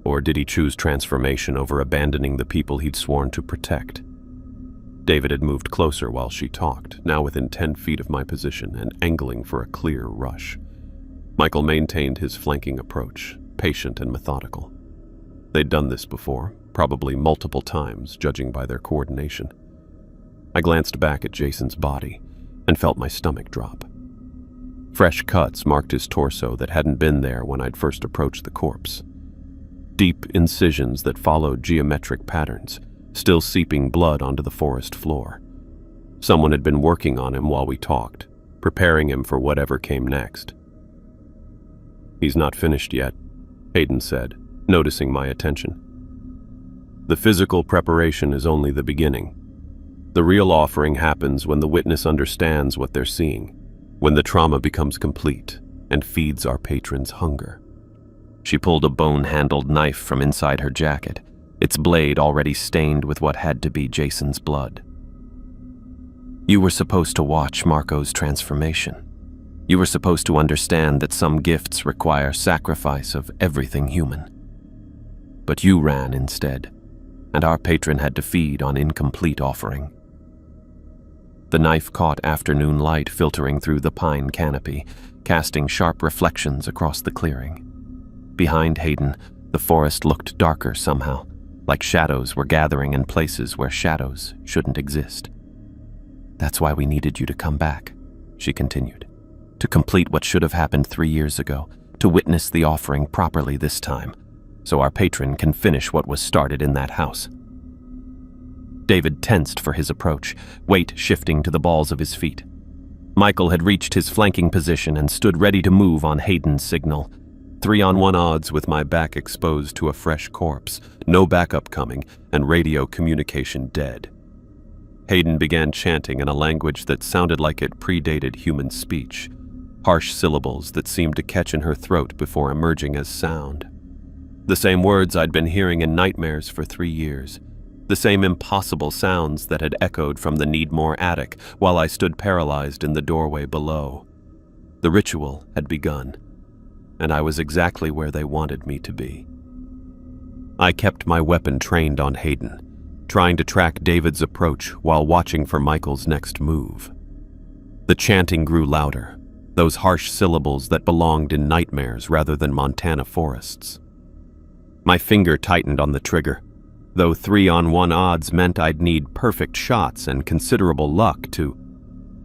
Or did he choose transformation over abandoning the people he'd sworn to protect? David had moved closer while she talked, now within 10 feet of my position and angling for a clear rush. Michael maintained his flanking approach, patient and methodical. They'd done this before, probably multiple times, judging by their coordination. I glanced back at Jason's body and felt my stomach drop. Fresh cuts marked his torso that hadn't been there when I'd first approached the corpse. Deep incisions that followed geometric patterns, still seeping blood onto the forest floor. Someone had been working on him while we talked, preparing him for whatever came next. "He's not finished yet," Hayden said, noticing my attention. "The physical preparation is only the beginning. The real offering happens when the witness understands what they're seeing, when the trauma becomes complete and feeds our patron's hunger." She pulled a bone-handled knife from inside her jacket, its blade already stained with what had to be Jason's blood. "You were supposed to watch Marco's transformation. You were supposed to understand that some gifts require sacrifice of everything human. But you ran instead, and our patron had to feed on incomplete offering." The knife caught afternoon light filtering through the pine canopy, casting sharp reflections across the clearing. Behind Hayden, the forest looked darker somehow, like shadows were gathering in places where shadows shouldn't exist. "That's why we needed you to come back," she continued, "to complete what should have happened 3 years ago, to witness the offering properly this time, so our patron can finish what was started in that house." David tensed for his approach, weight shifting to the balls of his feet. Michael had reached his flanking position and stood ready to move on Hayden's signal. 3-on-1 odds with my back exposed to a fresh corpse, no backup coming, and radio communication dead. Hayden began chanting in a language that sounded like it predated human speech, harsh syllables that seemed to catch in her throat before emerging as sound. The same words I'd been hearing in nightmares for 3 years, the same impossible sounds that had echoed from the Needmore attic while I stood paralyzed in the doorway below. The ritual had begun, and I was exactly where they wanted me to be. I kept my weapon trained on Hayden, trying to track David's approach while watching for Michael's next move. The chanting grew louder, those harsh syllables that belonged in nightmares rather than Montana forests. My finger tightened on the trigger, though 3-on-1 odds meant I'd need perfect shots and considerable luck to...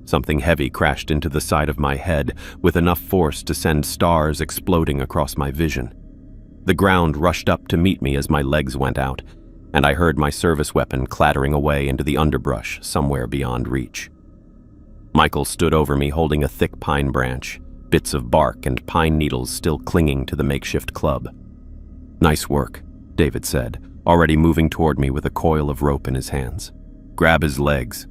Something heavy crashed into the side of my head with enough force to send stars exploding across my vision. The ground rushed up to meet me as my legs went out, and I heard my service weapon clattering away into the underbrush somewhere beyond reach. Michael stood over me holding a thick pine branch, bits of bark and pine needles still clinging to the makeshift club. "Nice work," David said, already moving toward me with a coil of rope in his hands. "Grab his legs."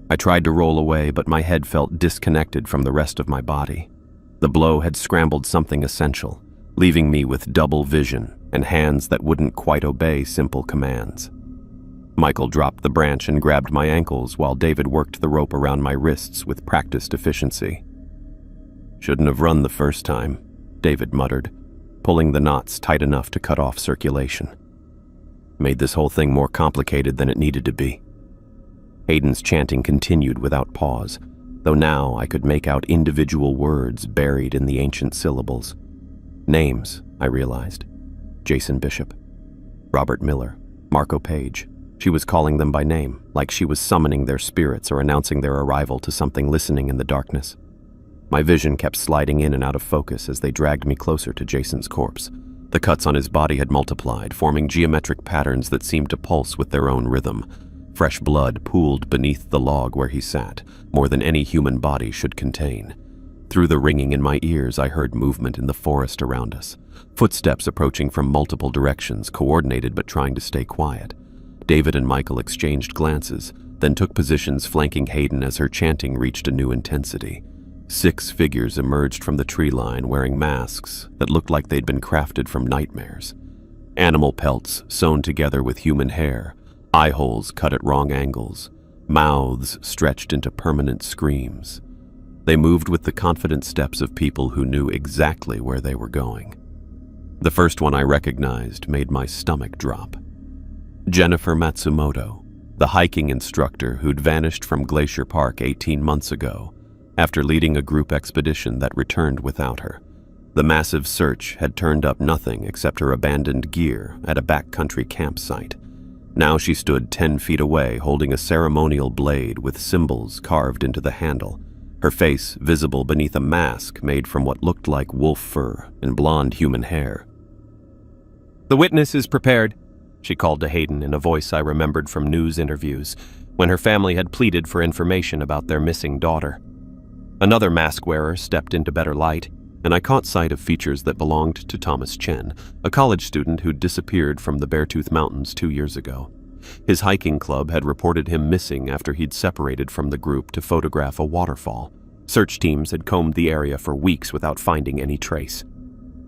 I tried to roll away, but my head felt disconnected from the rest of my body. The blow had scrambled something essential, leaving me with double vision and hands that wouldn't quite obey simple commands. Michael dropped the branch and grabbed my ankles while David worked the rope around my wrists with practiced efficiency. "Shouldn't have run the first time," David muttered, pulling the knots tight enough to cut off circulation. made this whole thing more complicated than it needed to be. Hayden's chanting continued without pause, though now I could make out individual words buried in the ancient syllables. Names, I realized. Jason Bishop, Robert Miller, Marco Page. She was calling them by name, like she was summoning their spirits or announcing their arrival to something listening in the darkness. My vision kept sliding in and out of focus as they dragged me closer to Jason's corpse. The cuts on his body had multiplied, forming geometric patterns that seemed to pulse with their own rhythm. Fresh blood pooled beneath the log where he sat, more than any human body should contain. Through the ringing in my ears, I heard movement in the forest around us. Footsteps approaching from multiple directions, coordinated but trying to stay quiet. David and Michael exchanged glances, then took positions flanking Hayden as her chanting reached a new intensity. 6 figures emerged from the tree line wearing masks that looked like they'd been crafted from nightmares. Animal pelts sewn together with human hair, eye holes cut at wrong angles, mouths stretched into permanent screams. They moved with the confident steps of people who knew exactly where they were going. The first one I recognized made my stomach drop. Jennifer Matsumoto, the hiking instructor who'd vanished from Glacier Park 18 months ago, after leading a group expedition that returned without her. The massive search had turned up nothing except her abandoned gear at a backcountry campsite. Now she stood 10 feet away holding a ceremonial blade with symbols carved into the handle, her face visible beneath a mask made from what looked like wolf fur and blonde human hair. "The witness is prepared," she called to Hayden in a voice I remembered from news interviews, when her family had pleaded for information about their missing daughter. Another mask wearer stepped into better light, and I caught sight of features that belonged to Thomas Chen, a college student who'd disappeared from the Beartooth Mountains 2 years ago. His hiking club had reported him missing after he'd separated from the group to photograph a waterfall. Search teams had combed the area for weeks without finding any trace.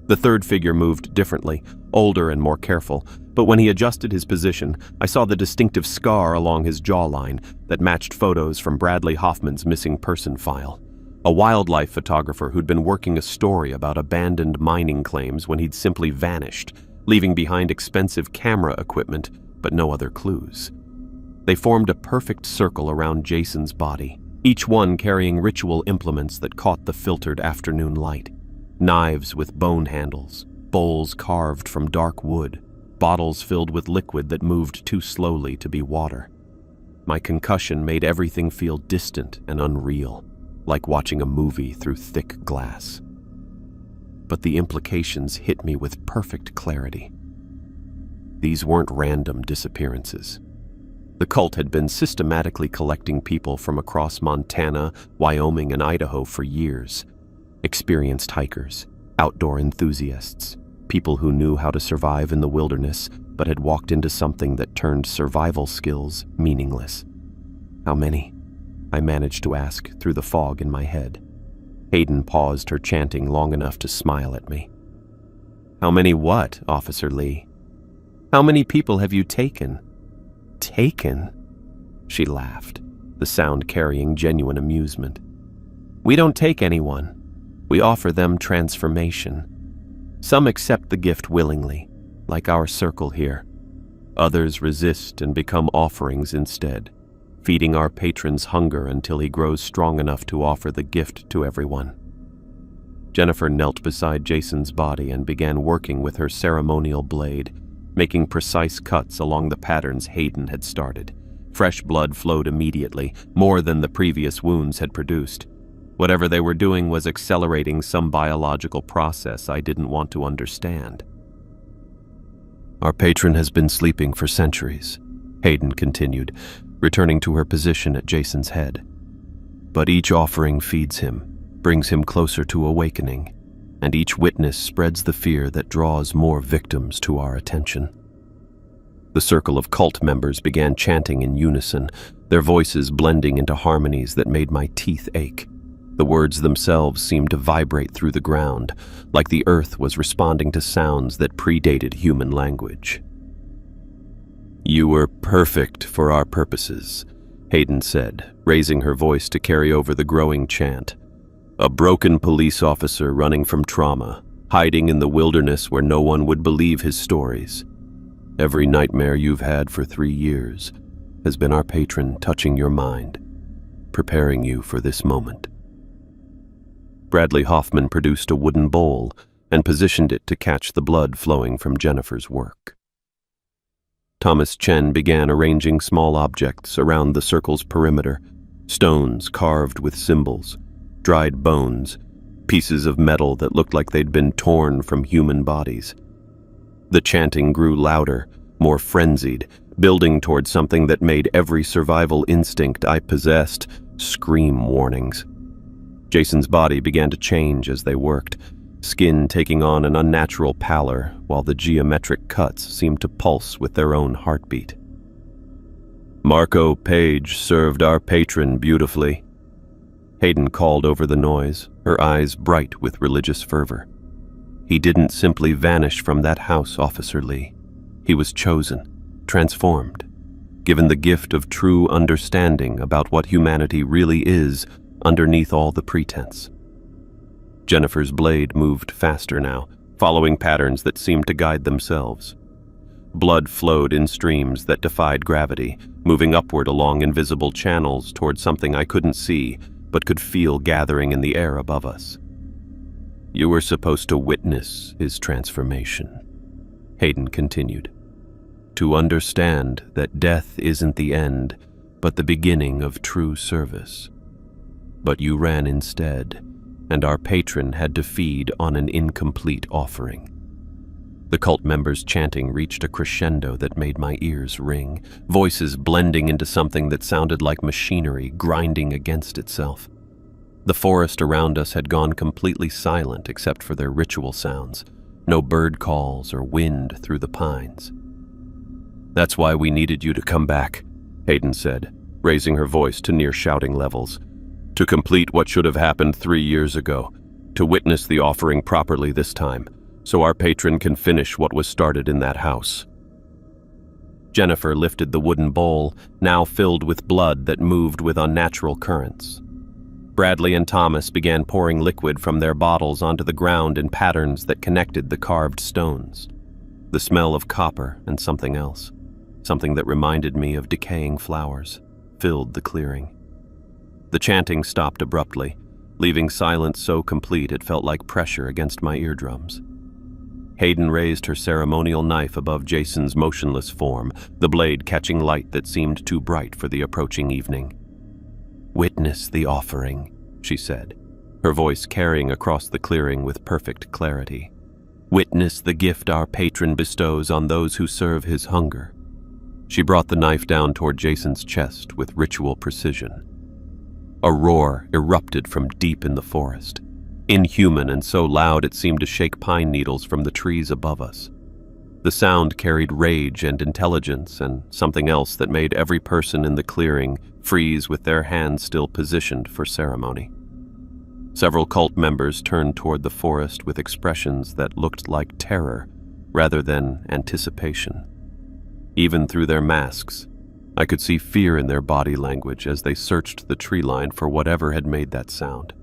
The third figure moved differently, older and more careful, but when he adjusted his position, I saw the distinctive scar along his jawline that matched photos from Bradley Hoffman's missing person file. A wildlife photographer who'd been working a story about abandoned mining claims when he'd simply vanished, leaving behind expensive camera equipment but no other clues. They formed a perfect circle around Jason's body, each one carrying ritual implements that caught the filtered afternoon light. Knives with bone handles, bowls carved from dark wood, bottles filled with liquid that moved too slowly to be water. My concussion made everything feel distant and unreal, like watching a movie through thick glass. But the implications hit me with perfect clarity. These weren't random disappearances. The cult had been systematically collecting people from across Montana, Wyoming, and Idaho for years. Experienced hikers, outdoor enthusiasts, people who knew how to survive in the wilderness but had walked into something that turned survival skills meaningless. How many? I managed to ask through the fog in my head. Hayden paused her chanting long enough to smile at me. "How many what, Officer Lee? How many people have you taken?" "Taken?" She laughed, the sound carrying genuine amusement. "We don't take anyone. We offer them transformation. Some accept the gift willingly, like our circle here. Others resist and become offerings instead, feeding our patron's hunger until he grows strong enough to offer the gift to everyone." Jennifer knelt beside Jason's body and began working with her ceremonial blade, making precise cuts along the patterns Hayden had started. Fresh blood flowed immediately, more than the previous wounds had produced. Whatever they were doing was accelerating some biological process I didn't want to understand. "Our patron has been sleeping for centuries," Hayden continued, returning to her position at Jason's head. "But each offering feeds him, brings him closer to awakening, and each witness spreads the fear that draws more victims to our attention." The circle of cult members began chanting in unison, their voices blending into harmonies that made my teeth ache. The words themselves seemed to vibrate through the ground, like the earth was responding to sounds that predated human language. "You were perfect for our purposes," Hayden said, raising her voice to carry over the growing chant. "A broken police officer running from trauma, hiding in the wilderness where no one would believe his stories. Every nightmare you've had for 3 years has been our patron touching your mind, preparing you for this moment. Bradley Hoffman produced a wooden bowl and positioned it to catch the blood flowing from Jennifer's work. Thomas Chen began arranging small objects around the circle's perimeter, stones carved with symbols, dried bones, pieces of metal that looked like they'd been torn from human bodies. The chanting grew louder, more frenzied, building toward something that made every survival instinct I possessed scream warnings. Jason's body began to change as they worked, skin taking on an unnatural pallor while the geometric cuts seemed to pulse with their own heartbeat. "Marco Page served our patron beautifully," Hayden called over the noise, her eyes bright with religious fervor. "He didn't simply vanish from that house, Officer Lee. He was chosen, transformed, given the gift of true understanding about what humanity really is underneath all the pretense." Jennifer's blade moved faster now, following patterns that seemed to guide themselves. Blood flowed in streams that defied gravity, moving upward along invisible channels toward something I couldn't see, but could feel gathering in the air above us. "You were supposed to witness his transformation," Hayden continued. "To understand that death isn't the end, but the beginning of true service. But you ran instead, and our patron had to feed on an incomplete offering." The cult members' chanting reached a crescendo that made my ears ring, voices blending into something that sounded like machinery grinding against itself. The forest around us had gone completely silent except for their ritual sounds, no bird calls or wind through the pines. "That's why we needed you to come back," Hayden said, raising her voice to near shouting levels. "To complete what should have happened 3 years ago, to witness the offering properly this time, so our patron can finish what was started in that house." Jennifer lifted the wooden bowl, now filled with blood that moved with unnatural currents. Bradley and Thomas began pouring liquid from their bottles onto the ground in patterns that connected the carved stones. The smell of copper and something else, something that reminded me of decaying flowers, filled the clearing. The chanting stopped abruptly, leaving silence so complete it felt like pressure against my eardrums. Hayden raised her ceremonial knife above Jason's motionless form, the blade catching light that seemed too bright for the approaching evening. "Witness the offering," she said, her voice carrying across the clearing with perfect clarity. "Witness the gift our patron bestows on those who serve his hunger." She brought the knife down toward Jason's chest with ritual precision. A roar erupted from deep in the forest, inhuman and so loud it seemed to shake pine needles from the trees above us. The sound carried rage and intelligence and something else that made every person in the clearing freeze with their hands still positioned for ceremony. Several cult members turned toward the forest with expressions that looked like terror rather than anticipation. Even through their masks, I could see fear in their body language as they searched the tree line for whatever had made that sound.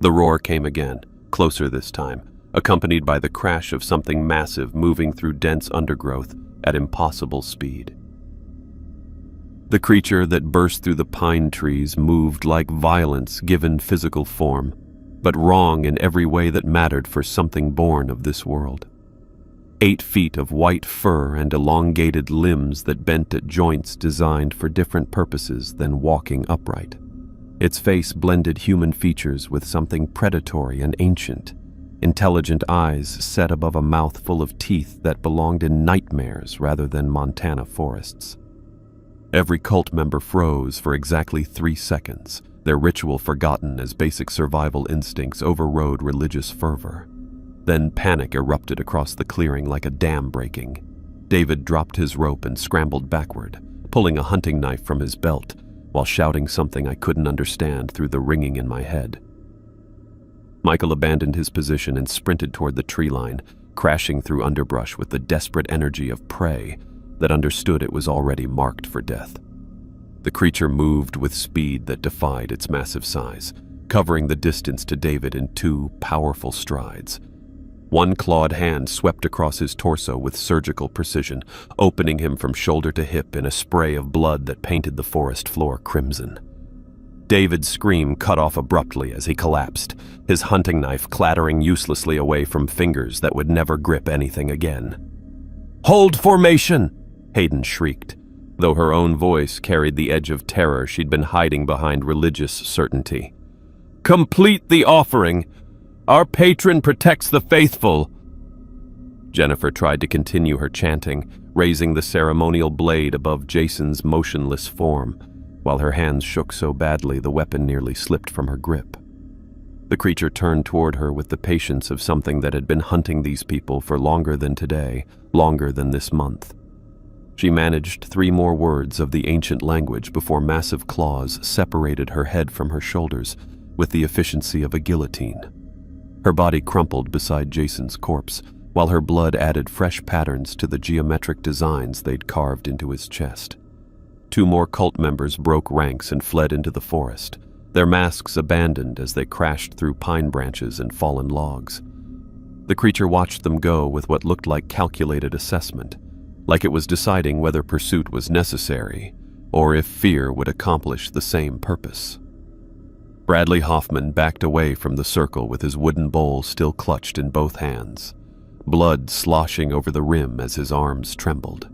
The roar came again, closer this time, accompanied by the crash of something massive moving through dense undergrowth at impossible speed. The creature that burst through the pine trees moved like violence given physical form, but wrong in every way that mattered for something born of this world. 8 feet of white fur and elongated limbs that bent at joints designed for different purposes than walking upright. Its face blended human features with something predatory and ancient, intelligent eyes set above a mouth full of teeth that belonged in nightmares rather than Montana forests. Every cult member froze for exactly 3 seconds, their ritual forgotten as basic survival instincts overrode religious fervor. Then panic erupted across the clearing like a dam breaking. David dropped his rope and scrambled backward, pulling a hunting knife from his belt, while shouting something I couldn't understand through the ringing in my head. Michael abandoned his position and sprinted toward the tree line, crashing through underbrush with the desperate energy of prey that understood it was already marked for death. The creature moved with speed that defied its massive size, covering the distance to David in 2 powerful strides. One clawed hand swept across his torso with surgical precision, opening him from shoulder to hip in a spray of blood that painted the forest floor crimson. David's scream cut off abruptly as he collapsed, his hunting knife clattering uselessly away from fingers that would never grip anything again. "Hold formation!" Hayden shrieked, though her own voice carried the edge of terror she'd been hiding behind religious certainty. "Complete the offering! Our patron protects the faithful!" Jennifer tried to continue her chanting, raising the ceremonial blade above Jason's motionless form, while her hands shook so badly the weapon nearly slipped from her grip. The creature turned toward her with the patience of something that had been hunting these people for longer than today, longer than this month. She managed 3 more words of the ancient language before massive claws separated her head from her shoulders with the efficiency of a guillotine. Her body crumpled beside Jason's corpse, while her blood added fresh patterns to the geometric designs they'd carved into his chest. 2 more cult members broke ranks and fled into the forest, their masks abandoned as they crashed through pine branches and fallen logs. The creature watched them go with what looked like calculated assessment, like it was deciding whether pursuit was necessary or if fear would accomplish the same purpose. Bradley Hoffman backed away from the circle with his wooden bowl still clutched in both hands, blood sloshing over the rim as his arms trembled.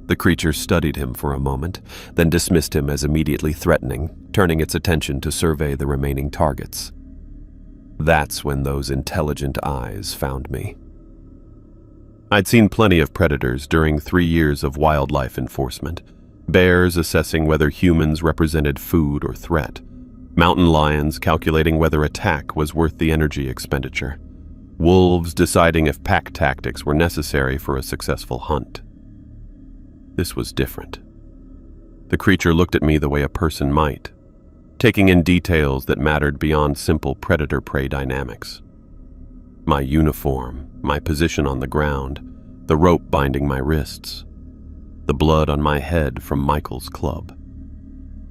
The creature studied him for a moment, then dismissed him as immediately threatening, turning its attention to survey the remaining targets. That's when those intelligent eyes found me. I'd seen plenty of predators during 3 years of wildlife enforcement. Bears assessing whether humans represented food or threat. Mountain lions calculating whether attack was worth the energy expenditure. Wolves deciding if pack tactics were necessary for a successful hunt. This was different. The creature looked at me the way a person might, taking in details that mattered beyond simple predator-prey dynamics. My uniform, my position on the ground, the rope binding my wrists, the blood on my head from Michael's club.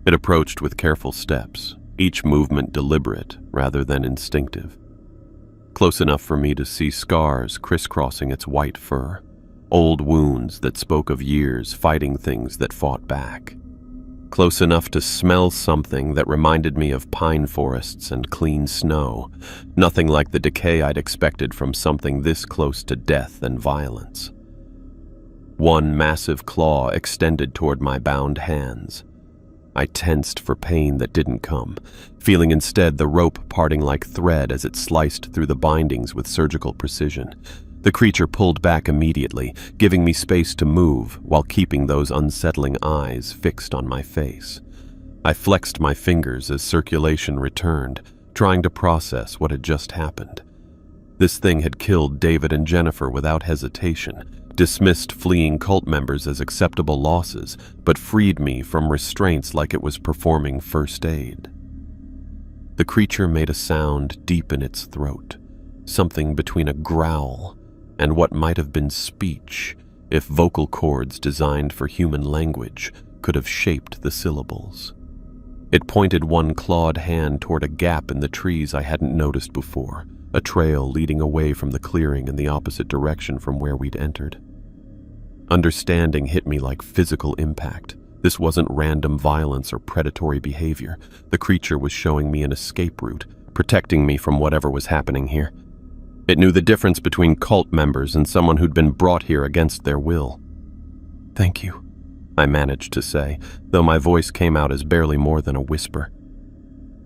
It approached with careful steps, each movement deliberate rather than instinctive. Close enough for me to see scars crisscrossing its white fur, old wounds that spoke of years fighting things that fought back. Close enough to smell something that reminded me of pine forests and clean snow, nothing like the decay I'd expected from something this close to death and violence. One massive claw extended toward my bound hands. I tensed for pain that didn't come, feeling instead the rope parting like thread as it sliced through the bindings with surgical precision. The creature pulled back immediately, giving me space to move while keeping those unsettling eyes fixed on my face. I flexed my fingers as circulation returned, trying to process what had just happened. This thing had killed David and Jennifer without hesitation, dismissed fleeing cult members as acceptable losses, but freed me from restraints like it was performing first aid. The creature made a sound deep in its throat, something between a growl and what might have been speech if vocal cords designed for human language could have shaped the syllables. It pointed one clawed hand toward a gap in the trees I hadn't noticed before, a trail leading away from the clearing in the opposite direction from where we'd entered. Understanding hit me like physical impact. This wasn't random violence or predatory behavior. The creature was showing me an escape route, protecting me from whatever was happening here. It knew the difference between cult members and someone who'd been brought here against their will. "Thank you," I managed to say, though my voice came out as barely more than a whisper.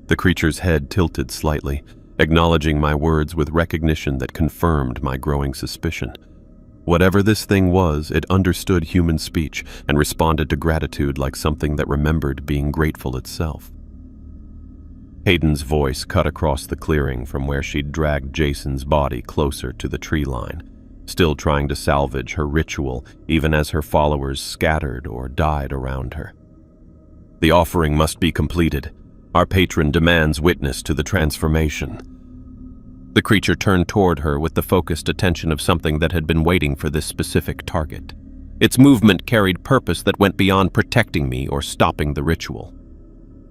The creature's head tilted slightly, acknowledging my words with recognition that confirmed my growing suspicion. Whatever this thing was, it understood human speech and responded to gratitude like something that remembered being grateful itself. Hayden's voice cut across the clearing from where she'd dragged Jason's body closer to the tree line, still trying to salvage her ritual even as her followers scattered or died around her. "The offering must be completed. Our patron demands witness to the transformation." The creature turned toward her with the focused attention of something that had been waiting for this specific target. Its movement carried purpose that went beyond protecting me or stopping the ritual.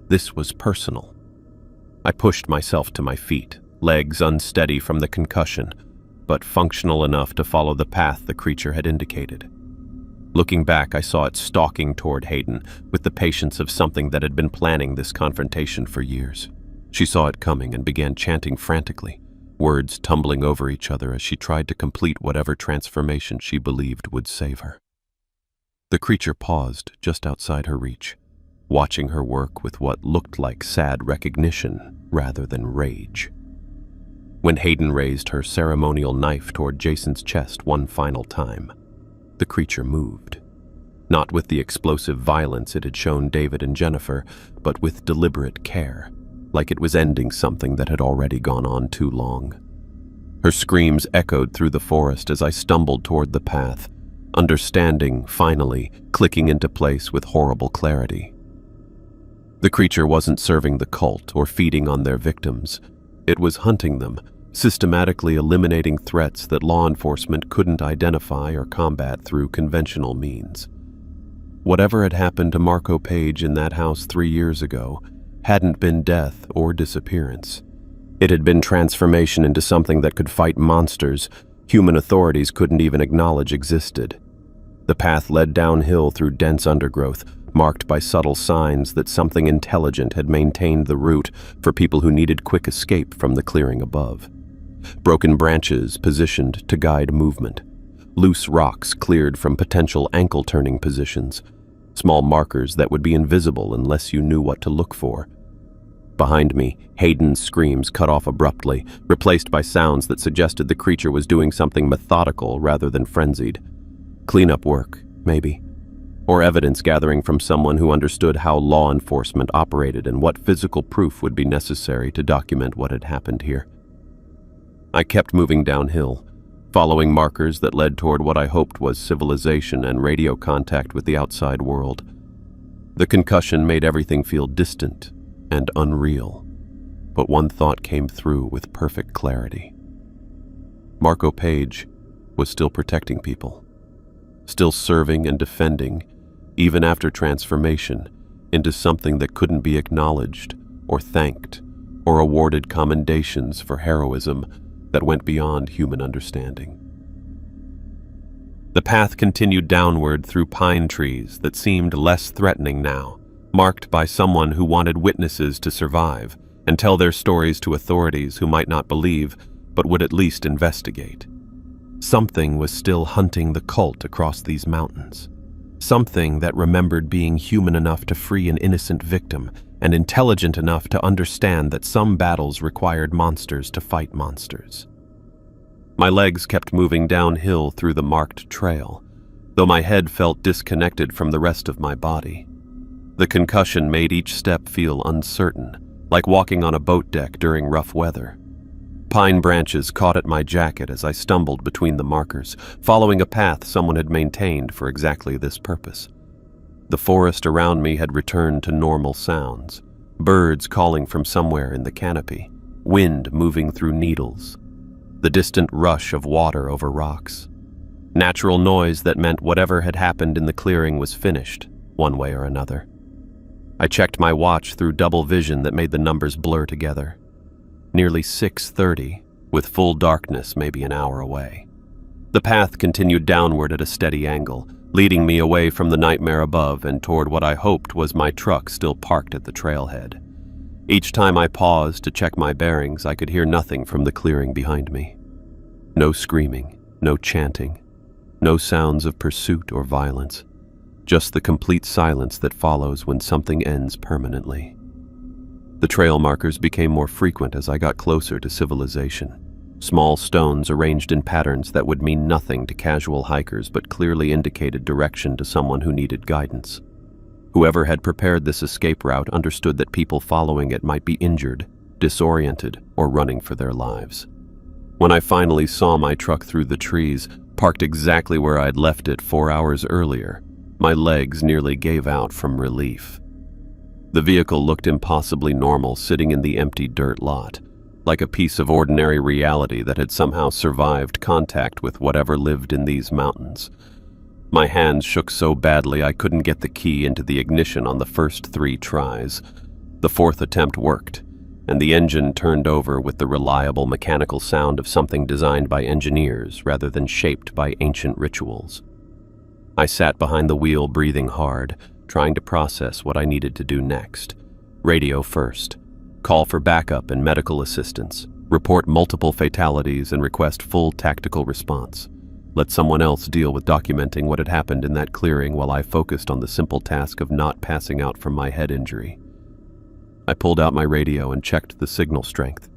This was personal. I pushed myself to my feet, legs unsteady from the concussion, but functional enough to follow the path the creature had indicated. Looking back, I saw it stalking toward Hayden with the patience of something that had been planning this confrontation for years. She saw it coming and began chanting frantically, words tumbling over each other as she tried to complete whatever transformation she believed would save her. The creature paused just outside her reach, watching her work with what looked like sad recognition rather than rage. When Hayden raised her ceremonial knife toward Jason's chest one final time, the creature moved. Not with the explosive violence it had shown David and Jennifer, but with deliberate care, like it was ending something that had already gone on too long. Her screams echoed through the forest as I stumbled toward the path, understanding, finally, clicking into place with horrible clarity. The creature wasn't serving the cult or feeding on their victims. It was hunting them, systematically eliminating threats that law enforcement couldn't identify or combat through conventional means. Whatever had happened to Marco Page in that house 3 years ago hadn't been death or disappearance. It had been transformation into something that could fight monsters human authorities couldn't even acknowledge existed. The path led downhill through dense undergrowth, marked by subtle signs that something intelligent had maintained the route for people who needed quick escape from the clearing above. Broken branches positioned to guide movement, loose rocks cleared from potential ankle-turning positions, small markers that would be invisible unless you knew what to look for. Behind me, Hayden's screams cut off abruptly, replaced by sounds that suggested the creature was doing something methodical rather than frenzied. Cleanup work, maybe. Or evidence gathering from someone who understood how law enforcement operated and what physical proof would be necessary to document what had happened here. I kept moving downhill, following markers that led toward what I hoped was civilization and radio contact with the outside world. The concussion made everything feel distant and unreal, but one thought came through with perfect clarity. Marco Page was still protecting people, still serving and defending, even after transformation into something that couldn't be acknowledged or thanked or awarded commendations for heroism that went beyond human understanding. The path continued downward through pine trees that seemed less threatening now, marked by someone who wanted witnesses to survive and tell their stories to authorities who might not believe, but would at least investigate. Something was still hunting the cult across these mountains. Something that remembered being human enough to free an innocent victim and intelligent enough to understand that some battles required monsters to fight monsters. My legs kept moving downhill through the marked trail, though my head felt disconnected from the rest of my body. The concussion made each step feel uncertain, like walking on a boat deck during rough weather. Pine branches caught at my jacket as I stumbled between the markers, following a path someone had maintained for exactly this purpose. The forest around me had returned to normal sounds, birds calling from somewhere in the canopy, wind moving through needles, the distant rush of water over rocks. Natural noise that meant whatever had happened in the clearing was finished, one way or another. I checked my watch through double vision that made the numbers blur together. Nearly 6:30, with full darkness maybe an hour away. The path continued downward at a steady angle, leading me away from the nightmare above and toward what I hoped was my truck still parked at the trailhead. Each time I paused to check my bearings, I could hear nothing from the clearing behind me. No screaming, no chanting, no sounds of pursuit or violence. Just the complete silence that follows when something ends permanently. The trail markers became more frequent as I got closer to civilization. Small stones arranged in patterns that would mean nothing to casual hikers but clearly indicated direction to someone who needed guidance. Whoever had prepared this escape route understood that people following it might be injured, disoriented, or running for their lives. When I finally saw my truck through the trees, parked exactly where I'd left it 4 hours earlier, my legs nearly gave out from relief. The vehicle looked impossibly normal sitting in the empty dirt lot, like a piece of ordinary reality that had somehow survived contact with whatever lived in these mountains. My hands shook so badly I couldn't get the key into the ignition on the first 3 tries. The 4th attempt worked, and the engine turned over with the reliable mechanical sound of something designed by engineers rather than shaped by ancient rituals. I sat behind the wheel, breathing hard, trying to process what I needed to do next. Radio first. Call for backup and medical assistance. Report multiple fatalities and request full tactical response. Let someone else deal with documenting what had happened in that clearing while I focused on the simple task of not passing out from my head injury. I pulled out my radio and checked the signal strength.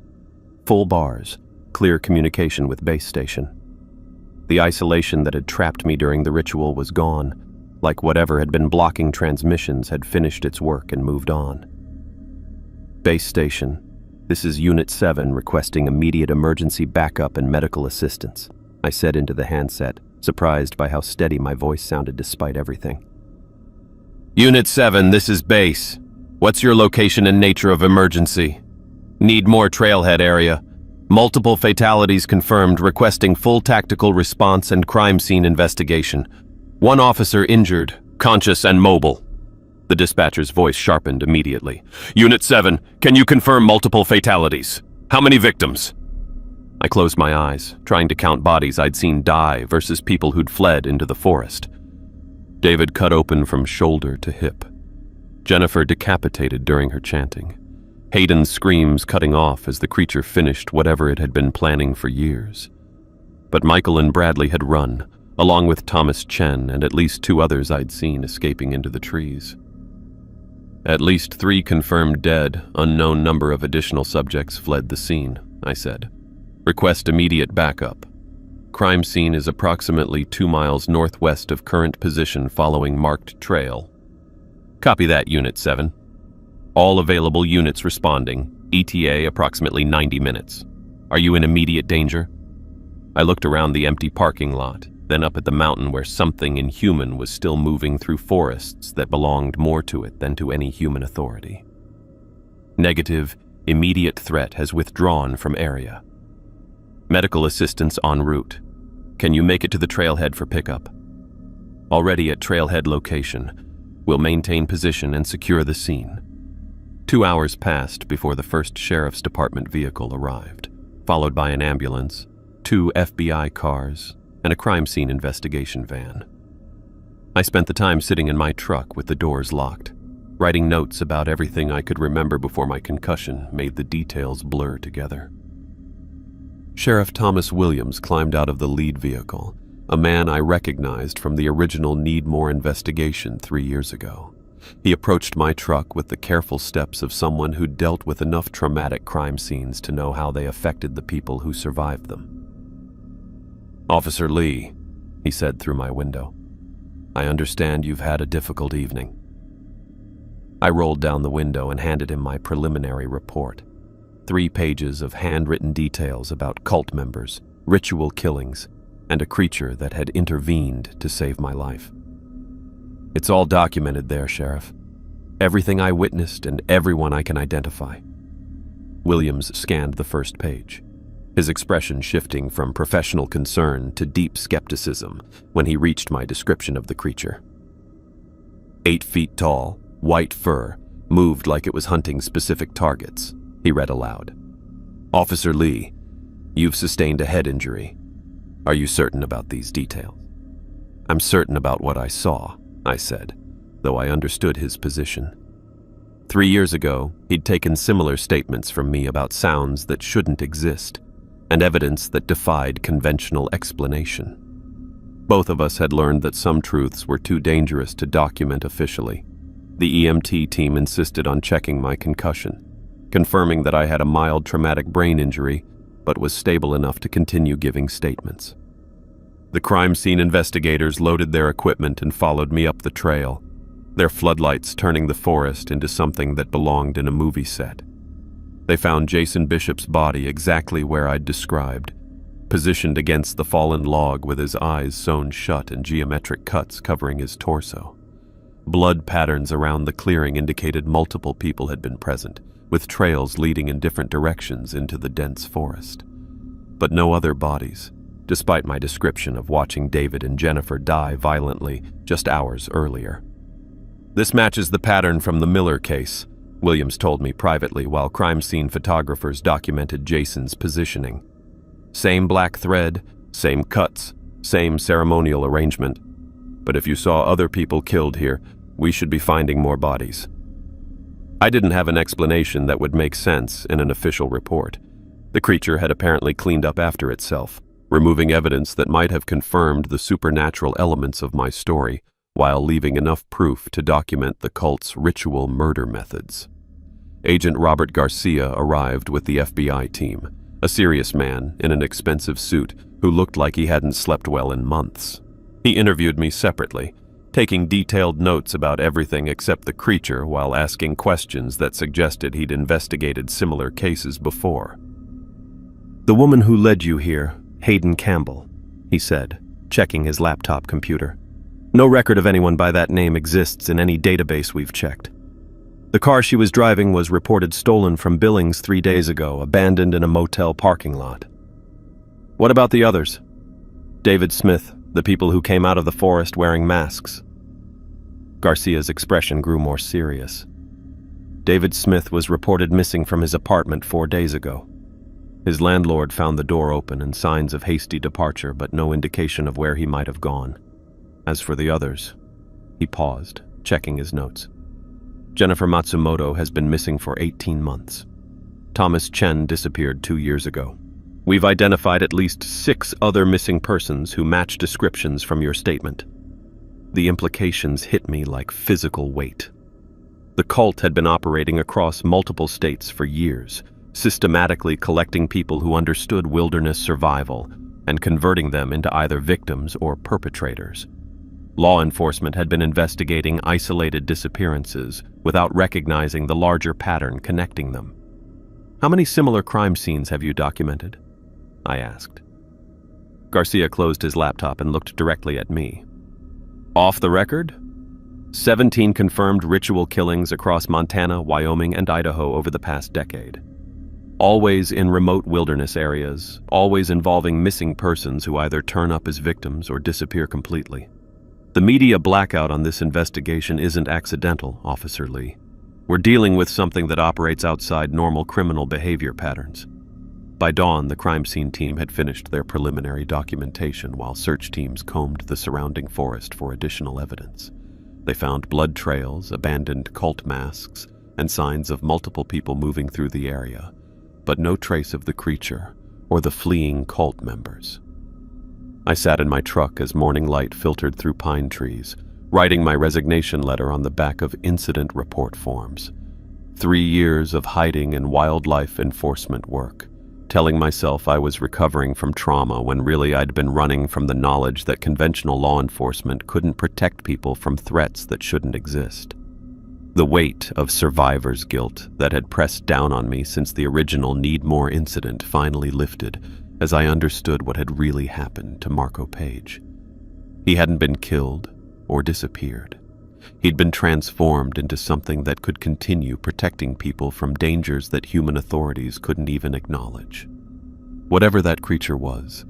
Full bars, clear communication with base station. The isolation that had trapped me during the ritual was gone, like whatever had been blocking transmissions had finished its work and moved on. Base station, this is Unit 7 requesting immediate emergency backup and medical assistance, I said into the handset, surprised by how steady my voice sounded despite everything. Unit 7, this is base. What's your location and nature of emergency? Need more trailhead area. Multiple fatalities confirmed, requesting full tactical response and crime scene investigation. One officer injured, conscious and mobile. The dispatcher's voice sharpened immediately. Unit 7, can you confirm multiple fatalities? How many victims? I closed my eyes, trying to count bodies I'd seen die versus people who'd fled into the forest. David cut open from shoulder to hip. Jennifer decapitated during her chanting. Hayden's screams cutting off as the creature finished whatever it had been planning for years. But Michael and Bradley had run, along with Thomas Chen and at least 2 others I'd seen escaping into the trees. At least 3 confirmed dead, unknown number of additional subjects fled the scene, I said. Request immediate backup. Crime scene is approximately 2 miles northwest of current position following marked trail. Copy that, Unit 7. All available units responding. ETA approximately 90 minutes. Are you in immediate danger? I looked around the empty parking lot, then up at the mountain where something inhuman was still moving through forests that belonged more to it than to any human authority. Negative, immediate threat has withdrawn from area. Medical assistance en route. Can you make it to the trailhead for pickup? Already at trailhead location. We'll maintain position and secure the scene. 2 hours passed before the first sheriff's department vehicle arrived, followed by an ambulance, 2 FBI cars, and a crime scene investigation van. I spent the time sitting in my truck with the doors locked, writing notes about everything I could remember before my concussion made the details blur together. Sheriff Thomas Williams climbed out of the lead vehicle, a man I recognized from the original Need More investigation 3 years ago. He approached my truck with the careful steps of someone who'd dealt with enough traumatic crime scenes to know how they affected the people who survived them. Officer Lee, he said through my window, I understand you've had a difficult evening. I rolled down the window and handed him my preliminary report. 3 pages of handwritten details about cult members, ritual killings, and a creature that had intervened to save my life. It's all documented there, Sheriff. Everything I witnessed and everyone I can identify. Williams scanned the first page, his expression shifting from professional concern to deep skepticism when he reached my description of the creature. 8 feet tall, white fur, moved like it was hunting specific targets, he read aloud. Officer Lee, you've sustained a head injury. Are you certain about these details? I'm certain about what I saw, I said, though I understood his position. 3 years ago, he'd taken similar statements from me about sounds that shouldn't exist, and evidence that defied conventional explanation. Both of us had learned that some truths were too dangerous to document officially. The EMT team insisted on checking my concussion, confirming that I had a mild traumatic brain injury, but was stable enough to continue giving statements. The crime scene investigators loaded their equipment and followed me up the trail, their floodlights turning the forest into something that belonged in a movie set. They found Jason Bishop's body exactly where I'd described, positioned against the fallen log with his eyes sewn shut and geometric cuts covering his torso. Blood patterns around the clearing indicated multiple people had been present, with trails leading in different directions into the dense forest. But no other bodies, despite my description of watching David and Jennifer die violently just hours earlier. This matches the pattern from the Miller case, Williams told me privately while crime scene photographers documented Jason's positioning. Same black thread, same cuts, same ceremonial arrangement. But if you saw other people killed here, we should be finding more bodies. I didn't have an explanation that would make sense in an official report. The creature had apparently cleaned up after itself, removing evidence that might have confirmed the supernatural elements of my story, while leaving enough proof to document the cult's ritual murder methods. Agent Robert Garcia arrived with the FBI team, a serious man in an expensive suit who looked like he hadn't slept well in months. He interviewed me separately, taking detailed notes about everything except the creature while asking questions that suggested he'd investigated similar cases before. "The woman who led you here, Hayden Campbell," he said, checking his laptop computer. "No record of anyone by that name exists in any database we've checked. The car she was driving was reported stolen from Billings 3 days ago, abandoned in a motel parking lot." "What about the others?" "David Smith, the people who came out of the forest wearing masks." Garcia's expression grew more serious. "David Smith was reported missing from his apartment 4 days ago. His landlord found the door open and signs of hasty departure, but no indication of where he might have gone. As for the others," he paused, checking his notes. "Jennifer Matsumoto has been missing for 18 months. Thomas Chen disappeared 2 years ago. We've identified at least 6 other missing persons who match descriptions from your statement." The implications hit me like physical weight. The cult had been operating across multiple states for years, systematically collecting people who understood wilderness survival and converting them into either victims or perpetrators. Law enforcement had been investigating isolated disappearances without recognizing the larger pattern connecting them. "How many similar crime scenes have you documented?" I asked. Garcia closed his laptop and looked directly at me. "Off the record? 17 confirmed ritual killings across Montana, Wyoming, and Idaho over the past decade. Always in remote wilderness areas, always involving missing persons who either turn up as victims or disappear completely. The media blackout on this investigation isn't accidental, Officer Lee. We're dealing with something that operates outside normal criminal behavior patterns." By dawn, the crime scene team had finished their preliminary documentation while search teams combed the surrounding forest for additional evidence. They found blood trails, abandoned cult masks, and signs of multiple people moving through the area, but no trace of the creature or the fleeing cult members. I sat in my truck as morning light filtered through pine trees, writing my resignation letter on the back of incident report forms. 3 years of hiding and wildlife enforcement work, telling myself I was recovering from trauma when really I'd been running from the knowledge that conventional law enforcement couldn't protect people from threats that shouldn't exist. The weight of survivor's guilt that had pressed down on me since the original Need More incident finally lifted as I understood what had really happened to Marco Page. He hadn't been killed or disappeared. He'd been transformed into something that could continue protecting people from dangers that human authorities couldn't even acknowledge. Whatever that creature was,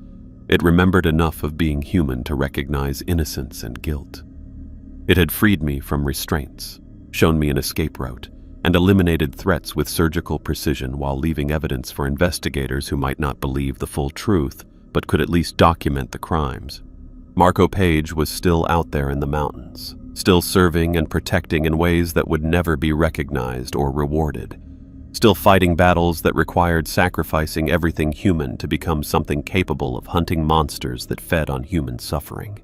it remembered enough of being human to recognize innocence and guilt. It had freed me from restraints, shown me an escape route, and eliminated threats with surgical precision while leaving evidence for investigators who might not believe the full truth, but could at least document the crimes. Marco Page was still out there in the mountains, still serving and protecting in ways that would never be recognized or rewarded, still fighting battles that required sacrificing everything human to become something capable of hunting monsters that fed on human suffering.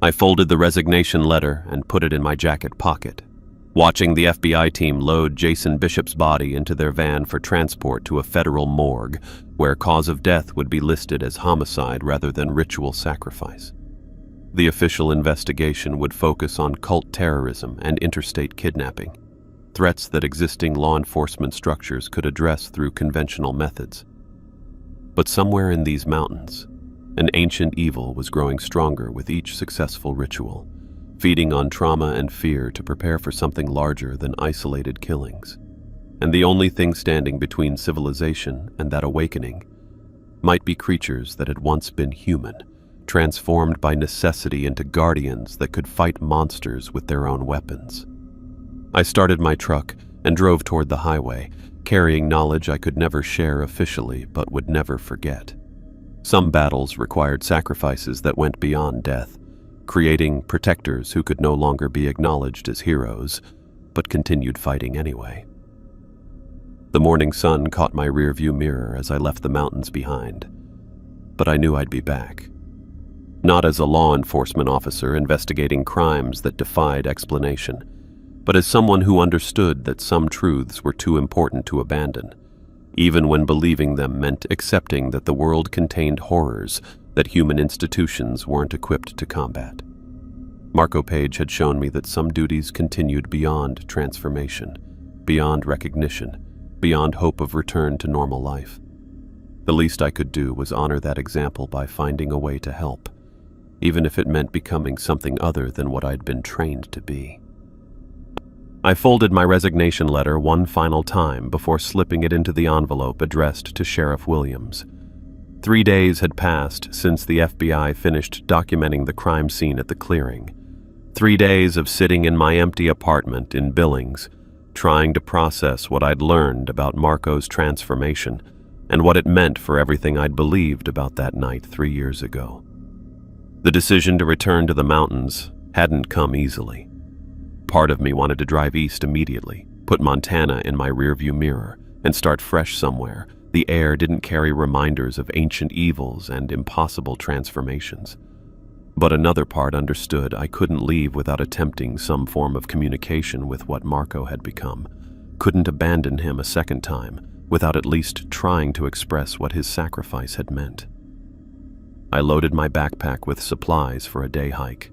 I folded the resignation letter and put it in my jacket pocket, watching the FBI team load Jason Bishop's body into their van for transport to a federal morgue, where cause of death would be listed as homicide rather than ritual sacrifice. The official investigation would focus on cult terrorism and interstate kidnapping, threats that existing law enforcement structures could address through conventional methods. But somewhere in these mountains, an ancient evil was growing stronger with each successful ritual, feeding on trauma and fear to prepare for something larger than isolated killings. And the only thing standing between civilization and that awakening might be creatures that had once been human, transformed by necessity into guardians that could fight monsters with their own weapons. I started my truck and drove toward the highway, carrying knowledge I could never share officially but would never forget. Some battles required sacrifices that went beyond death, creating protectors who could no longer be acknowledged as heroes, but continued fighting anyway. The morning sun caught my rearview mirror as I left the mountains behind, but I knew I'd be back. Not as a law enforcement officer investigating crimes that defied explanation, but as someone who understood that some truths were too important to abandon, even when believing them meant accepting that the world contained horrors that human institutions weren't equipped to combat. Marco Page had shown me that some duties continued beyond transformation, beyond recognition, beyond hope of return to normal life. The least I could do was honor that example by finding a way to help, even if it meant becoming something other than what I'd been trained to be. I folded my resignation letter one final time before slipping it into the envelope addressed to Sheriff Williams. 3 days had passed since the FBI finished documenting the crime scene at the clearing. 3 days of sitting in my empty apartment in Billings, trying to process what I'd learned about Marco's transformation and what it meant for everything I'd believed about that night 3 years ago. The decision to return to the mountains hadn't come easily. Part of me wanted to drive east immediately, put Montana in my rearview mirror, and start fresh somewhere. The air didn't carry reminders of ancient evils and impossible transformations. But another part understood I couldn't leave without attempting some form of communication with what Marco had become, couldn't abandon him a second time without at least trying to express what his sacrifice had meant. I loaded my backpack with supplies for a day hike: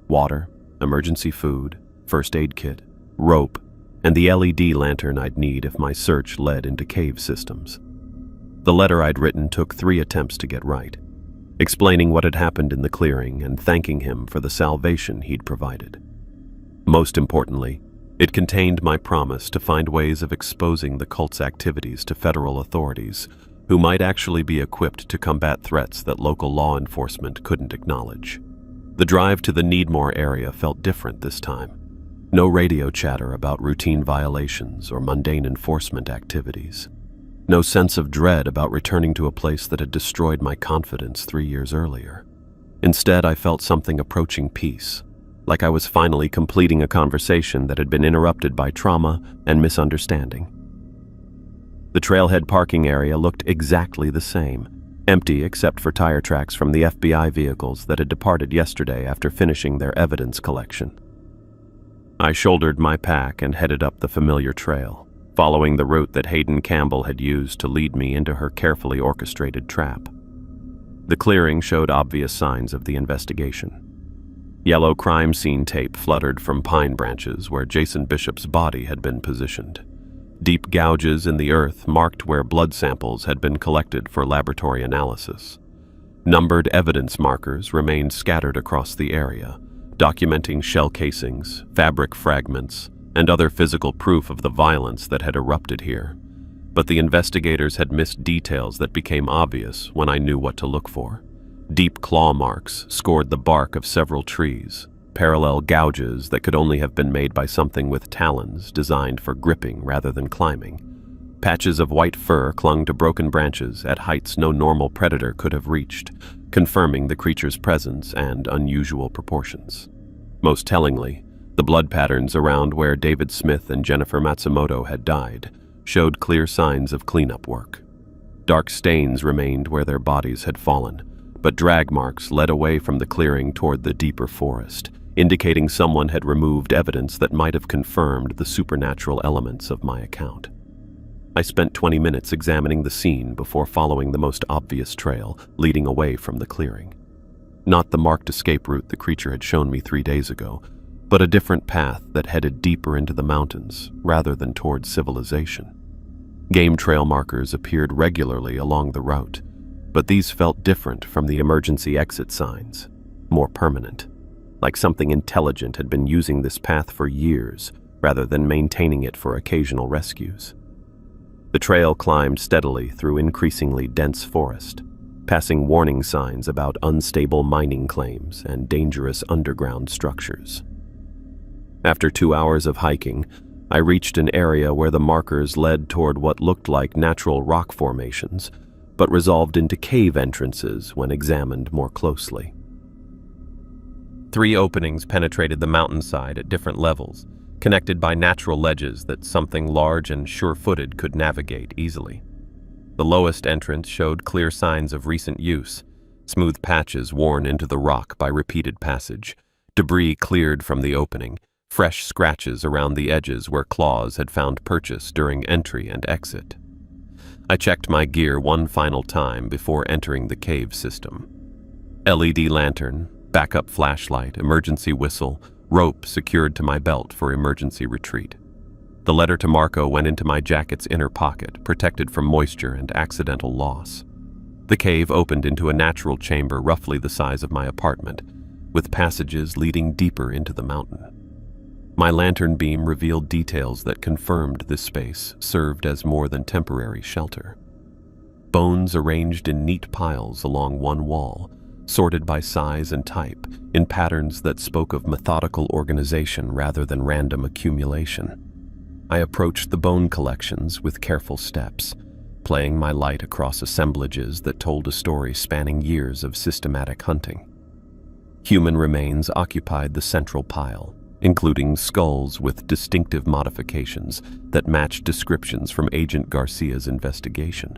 water, emergency food, first aid kit, rope, and the LED lantern I'd need if my search led into cave systems. The letter I'd written took 3 attempts to get right, explaining what had happened in the clearing and thanking him for the salvation he'd provided. Most importantly, it contained my promise to find ways of exposing the cult's activities to federal authorities who might actually be equipped to combat threats that local law enforcement couldn't acknowledge. The drive to the Needmore area felt different this time. No radio chatter about routine violations or mundane enforcement activities. No sense of dread about returning to a place that had destroyed my confidence 3 years earlier. Instead, I felt something approaching peace, like I was finally completing a conversation that had been interrupted by trauma and misunderstanding. The trailhead parking area looked exactly the same, empty except for tire tracks from the FBI vehicles that had departed yesterday after finishing their evidence collection. I shouldered my pack and headed up the familiar trail, following the route that Hayden Campbell had used to lead me into her carefully orchestrated trap. The clearing showed obvious signs of the investigation. Yellow crime scene tape fluttered from pine branches where Jason Bishop's body had been positioned. Deep gouges in the earth marked where blood samples had been collected for laboratory analysis. Numbered evidence markers remained scattered across the area, documenting shell casings, fabric fragments, and other physical proof of the violence that had erupted here. But the investigators had missed details that became obvious when I knew what to look for. Deep claw marks scored the bark of several trees, parallel gouges that could only have been made by something with talons designed for gripping rather than climbing. Patches of white fur clung to broken branches at heights no normal predator could have reached, confirming the creature's presence and unusual proportions. Most tellingly, the blood patterns around where David Smith and Jennifer Matsumoto had died showed clear signs of cleanup work. Dark stains remained where their bodies had fallen, but drag marks led away from the clearing toward the deeper forest, indicating someone had removed evidence that might have confirmed the supernatural elements of my account. I spent 20 minutes examining the scene before following the most obvious trail leading away from the clearing. Not the marked escape route the creature had shown me 3 days ago, but a different path that headed deeper into the mountains rather than toward civilization. Game trail markers appeared regularly along the route, but these felt different from the emergency exit signs, more permanent, like something intelligent had been using this path for years rather than maintaining it for occasional rescues. The trail climbed steadily through increasingly dense forest, passing warning signs about unstable mining claims and dangerous underground structures. After 2 hours of hiking, I reached an area where the markers led toward what looked like natural rock formations, but resolved into cave entrances when examined more closely. 3 openings penetrated the mountainside at different levels, connected by natural ledges that something large and sure-footed could navigate easily. The lowest entrance showed clear signs of recent use, smooth patches worn into the rock by repeated passage, debris cleared from the opening, fresh scratches around the edges where claws had found purchase during entry and exit. I checked my gear one final time before entering the cave system. LED lantern, backup flashlight, emergency whistle, rope secured to my belt for emergency retreat. The letter to Marco went into my jacket's inner pocket, protected from moisture and accidental loss. The cave opened into a natural chamber roughly the size of my apartment, with passages leading deeper into the mountain. My lantern beam revealed details that confirmed this space served as more than temporary shelter. Bones arranged in neat piles along one wall, sorted by size and type, in patterns that spoke of methodical organization rather than random accumulation. I approached the bone collections with careful steps, playing my light across assemblages that told a story spanning years of systematic hunting. Human remains occupied the central pile, including skulls with distinctive modifications that matched descriptions from Agent Garcia's investigation.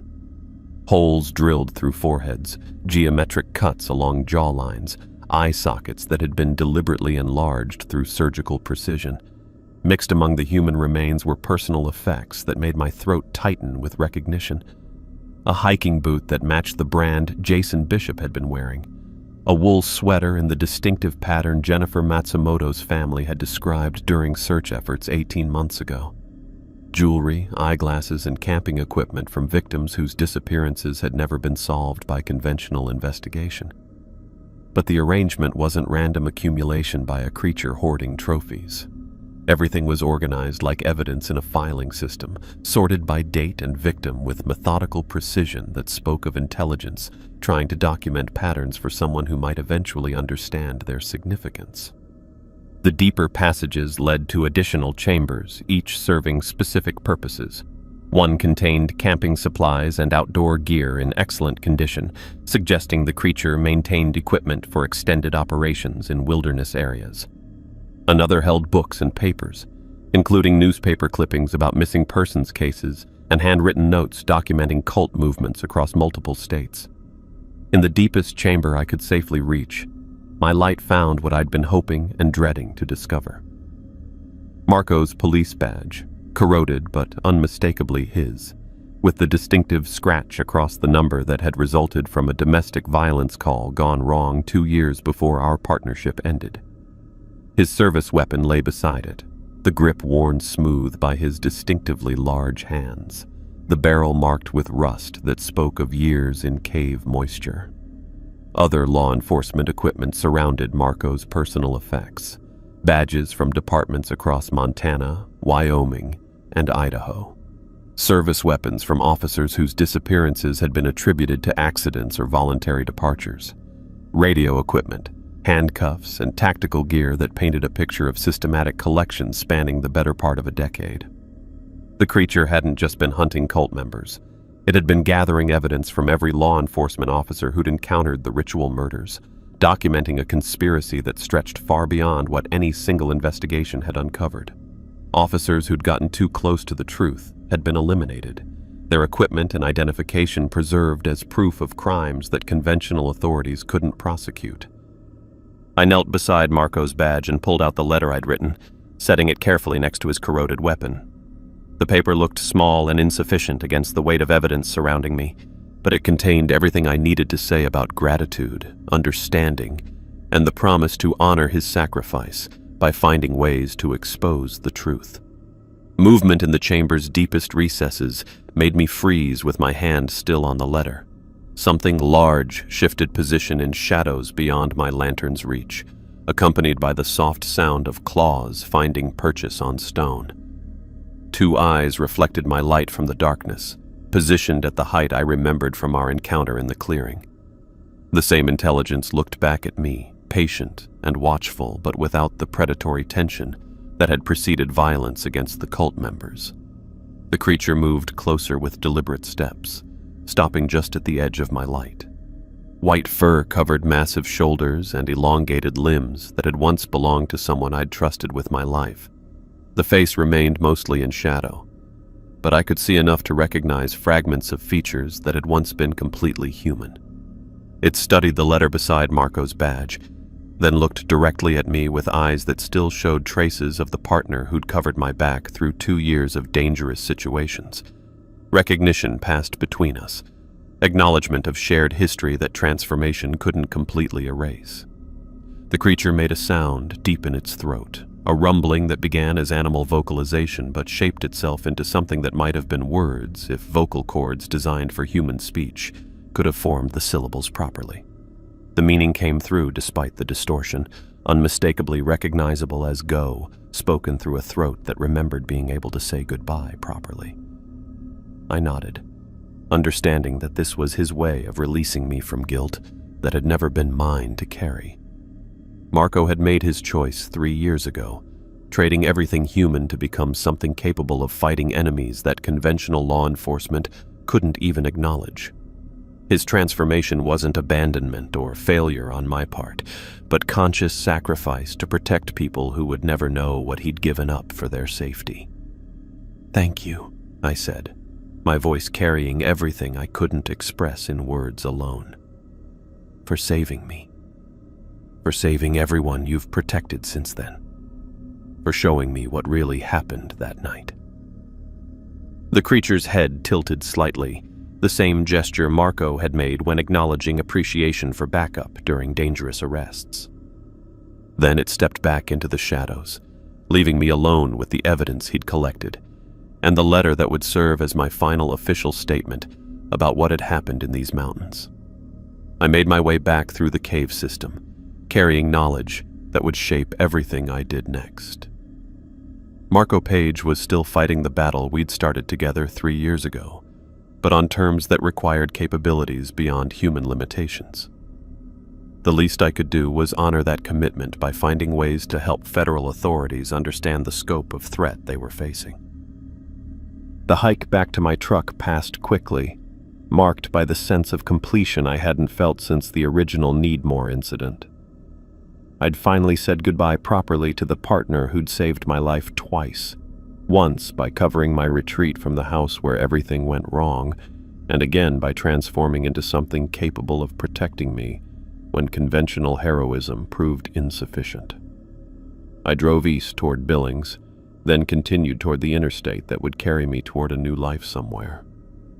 Holes drilled through foreheads, geometric cuts along jawlines, eye sockets that had been deliberately enlarged through surgical precision. Mixed among the human remains were personal effects that made my throat tighten with recognition. A hiking boot that matched the brand Jason Bishop had been wearing. A wool sweater in the distinctive pattern Jennifer Matsumoto's family had described during search efforts 18 months ago. Jewelry, eyeglasses, and camping equipment from victims whose disappearances had never been solved by conventional investigation. But the arrangement wasn't random accumulation by a creature hoarding trophies. Everything was organized like evidence in a filing system, sorted by date and victim with methodical precision that spoke of intelligence, trying to document patterns for someone who might eventually understand their significance. The deeper passages led to additional chambers, each serving specific purposes. One contained camping supplies and outdoor gear in excellent condition, suggesting the creature maintained equipment for extended operations in wilderness areas. Another held books and papers, including newspaper clippings about missing persons cases and handwritten notes documenting cult movements across multiple states. In the deepest chamber I could safely reach, my light found what I'd been hoping and dreading to discover. Marco's police badge, corroded but unmistakably his, with the distinctive scratch across the number that had resulted from a domestic violence call gone wrong 2 years before our partnership ended. His service weapon lay beside it, the grip worn smooth by his distinctively large hands, the barrel marked with rust that spoke of years in cave moisture. Other law enforcement equipment surrounded Marco's personal effects, badges from departments across Montana, Wyoming, and Idaho. Service weapons from officers whose disappearances had been attributed to accidents or voluntary departures. Radio equipment, handcuffs, and tactical gear that painted a picture of systematic collection spanning the better part of a decade. The creature hadn't just been hunting cult members. It had been gathering evidence from every law enforcement officer who'd encountered the ritual murders, documenting a conspiracy that stretched far beyond what any single investigation had uncovered. Officers who'd gotten too close to the truth had been eliminated, their equipment and identification preserved as proof of crimes that conventional authorities couldn't prosecute. I knelt beside Marco's badge and pulled out the letter I'd written, setting it carefully next to his corroded weapon. The paper looked small and insufficient against the weight of evidence surrounding me, but it contained everything I needed to say about gratitude, understanding, and the promise to honor his sacrifice by finding ways to expose the truth. Movement in the chamber's deepest recesses made me freeze with my hand still on the letter. Something large shifted position in shadows beyond my lantern's reach, accompanied by the soft sound of claws finding purchase on stone. 2 eyes reflected my light from the darkness, positioned at the height I remembered from our encounter in the clearing. The same intelligence looked back at me, patient and watchful, but without the predatory tension, that had preceded violence against the cult members. The creature moved closer with deliberate steps, stopping just at the edge of my light. White fur covered massive shoulders and elongated limbs that had once belonged to someone I'd trusted with my life. The face remained mostly in shadow, but I could see enough to recognize fragments of features that had once been completely human. It studied the letter beside Marco's badge, then looked directly at me with eyes that still showed traces of the partner who'd covered my back through 2 years of dangerous situations. Recognition passed between us, acknowledgement of shared history that transformation couldn't completely erase. The creature made a sound deep in its throat, a rumbling that began as animal vocalization but shaped itself into something that might have been words if vocal cords designed for human speech could have formed the syllables properly. The meaning came through despite the distortion, unmistakably recognizable as go, spoken through a throat that remembered being able to say goodbye properly. I nodded, understanding that this was his way of releasing me from guilt that had never been mine to carry. Marco had made his choice 3 years ago, trading everything human to become something capable of fighting enemies that conventional law enforcement couldn't even acknowledge. His transformation wasn't abandonment or failure on my part, but conscious sacrifice to protect people who would never know what he'd given up for their safety. "Thank you," I said, my voice carrying everything I couldn't express in words alone. "For saving me. For saving everyone you've protected since then. For showing me what really happened that night." The creature's head tilted slightly, the same gesture Marco had made when acknowledging appreciation for backup during dangerous arrests. Then it stepped back into the shadows, leaving me alone with the evidence he'd collected, and the letter that would serve as my final official statement about what had happened in these mountains. I made my way back through the cave system, carrying knowledge that would shape everything I did next. Marco Page was still fighting the battle we'd started together 3 years ago, but on terms that required capabilities beyond human limitations. The least I could do was honor that commitment by finding ways to help federal authorities understand the scope of threat they were facing. The hike back to my truck passed quickly, marked by the sense of completion I hadn't felt since the original Needmore incident. I'd finally said goodbye properly to the partner who'd saved my life twice. Once by covering my retreat from the house where everything went wrong, and again by transforming into something capable of protecting me when conventional heroism proved insufficient. I drove east toward Billings, then continued toward the interstate that would carry me toward a new life somewhere.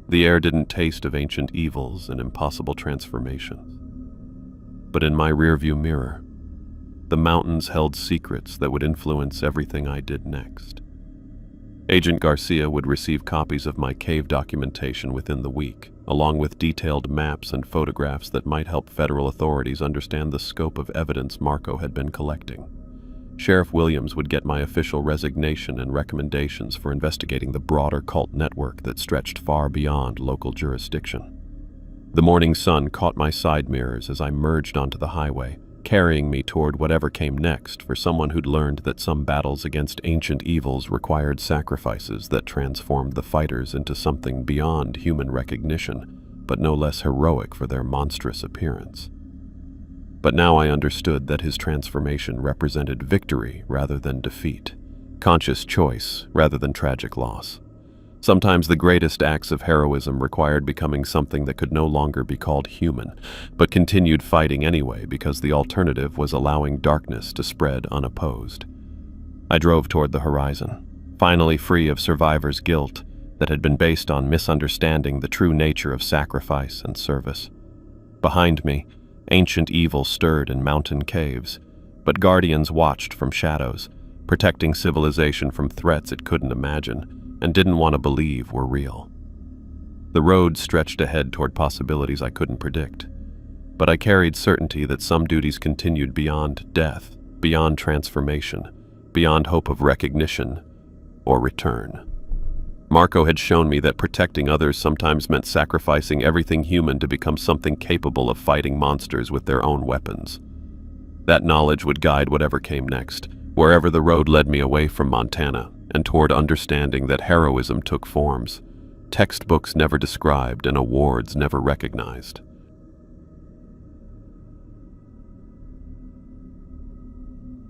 The air didn't taste of ancient evils and impossible transformations. But in my rearview mirror, the mountains held secrets that would influence everything I did next. Agent Garcia would receive copies of my cave documentation within the week, along with detailed maps and photographs that might help federal authorities understand the scope of evidence Marco had been collecting. Sheriff Williams would get my official resignation and recommendations for investigating the broader cult network that stretched far beyond local jurisdiction. The morning sun caught my side mirrors as I merged onto the highway, carrying me toward whatever came next for someone who'd learned that some battles against ancient evils required sacrifices that transformed the fighters into something beyond human recognition, but no less heroic for their monstrous appearance. But now I understood that his transformation represented victory rather than defeat, conscious choice rather than tragic loss. Sometimes the greatest acts of heroism required becoming something that could no longer be called human, but continued fighting anyway because the alternative was allowing darkness to spread unopposed. I drove toward the horizon, finally free of survivor's guilt that had been based on misunderstanding the true nature of sacrifice and service. Behind me, ancient evil stirred in mountain caves, but guardians watched from shadows, protecting civilization from threats it couldn't imagine and didn't want to believe were real. The road stretched ahead toward possibilities I couldn't predict, but I carried certainty that some duties continued beyond death, beyond transformation, beyond hope of recognition or return. Marco had shown me that protecting others sometimes meant sacrificing everything human to become something capable of fighting monsters with their own weapons. That knowledge would guide whatever came next, wherever the road led me away from Montana and toward understanding that heroism took forms textbooks never described and awards never recognized.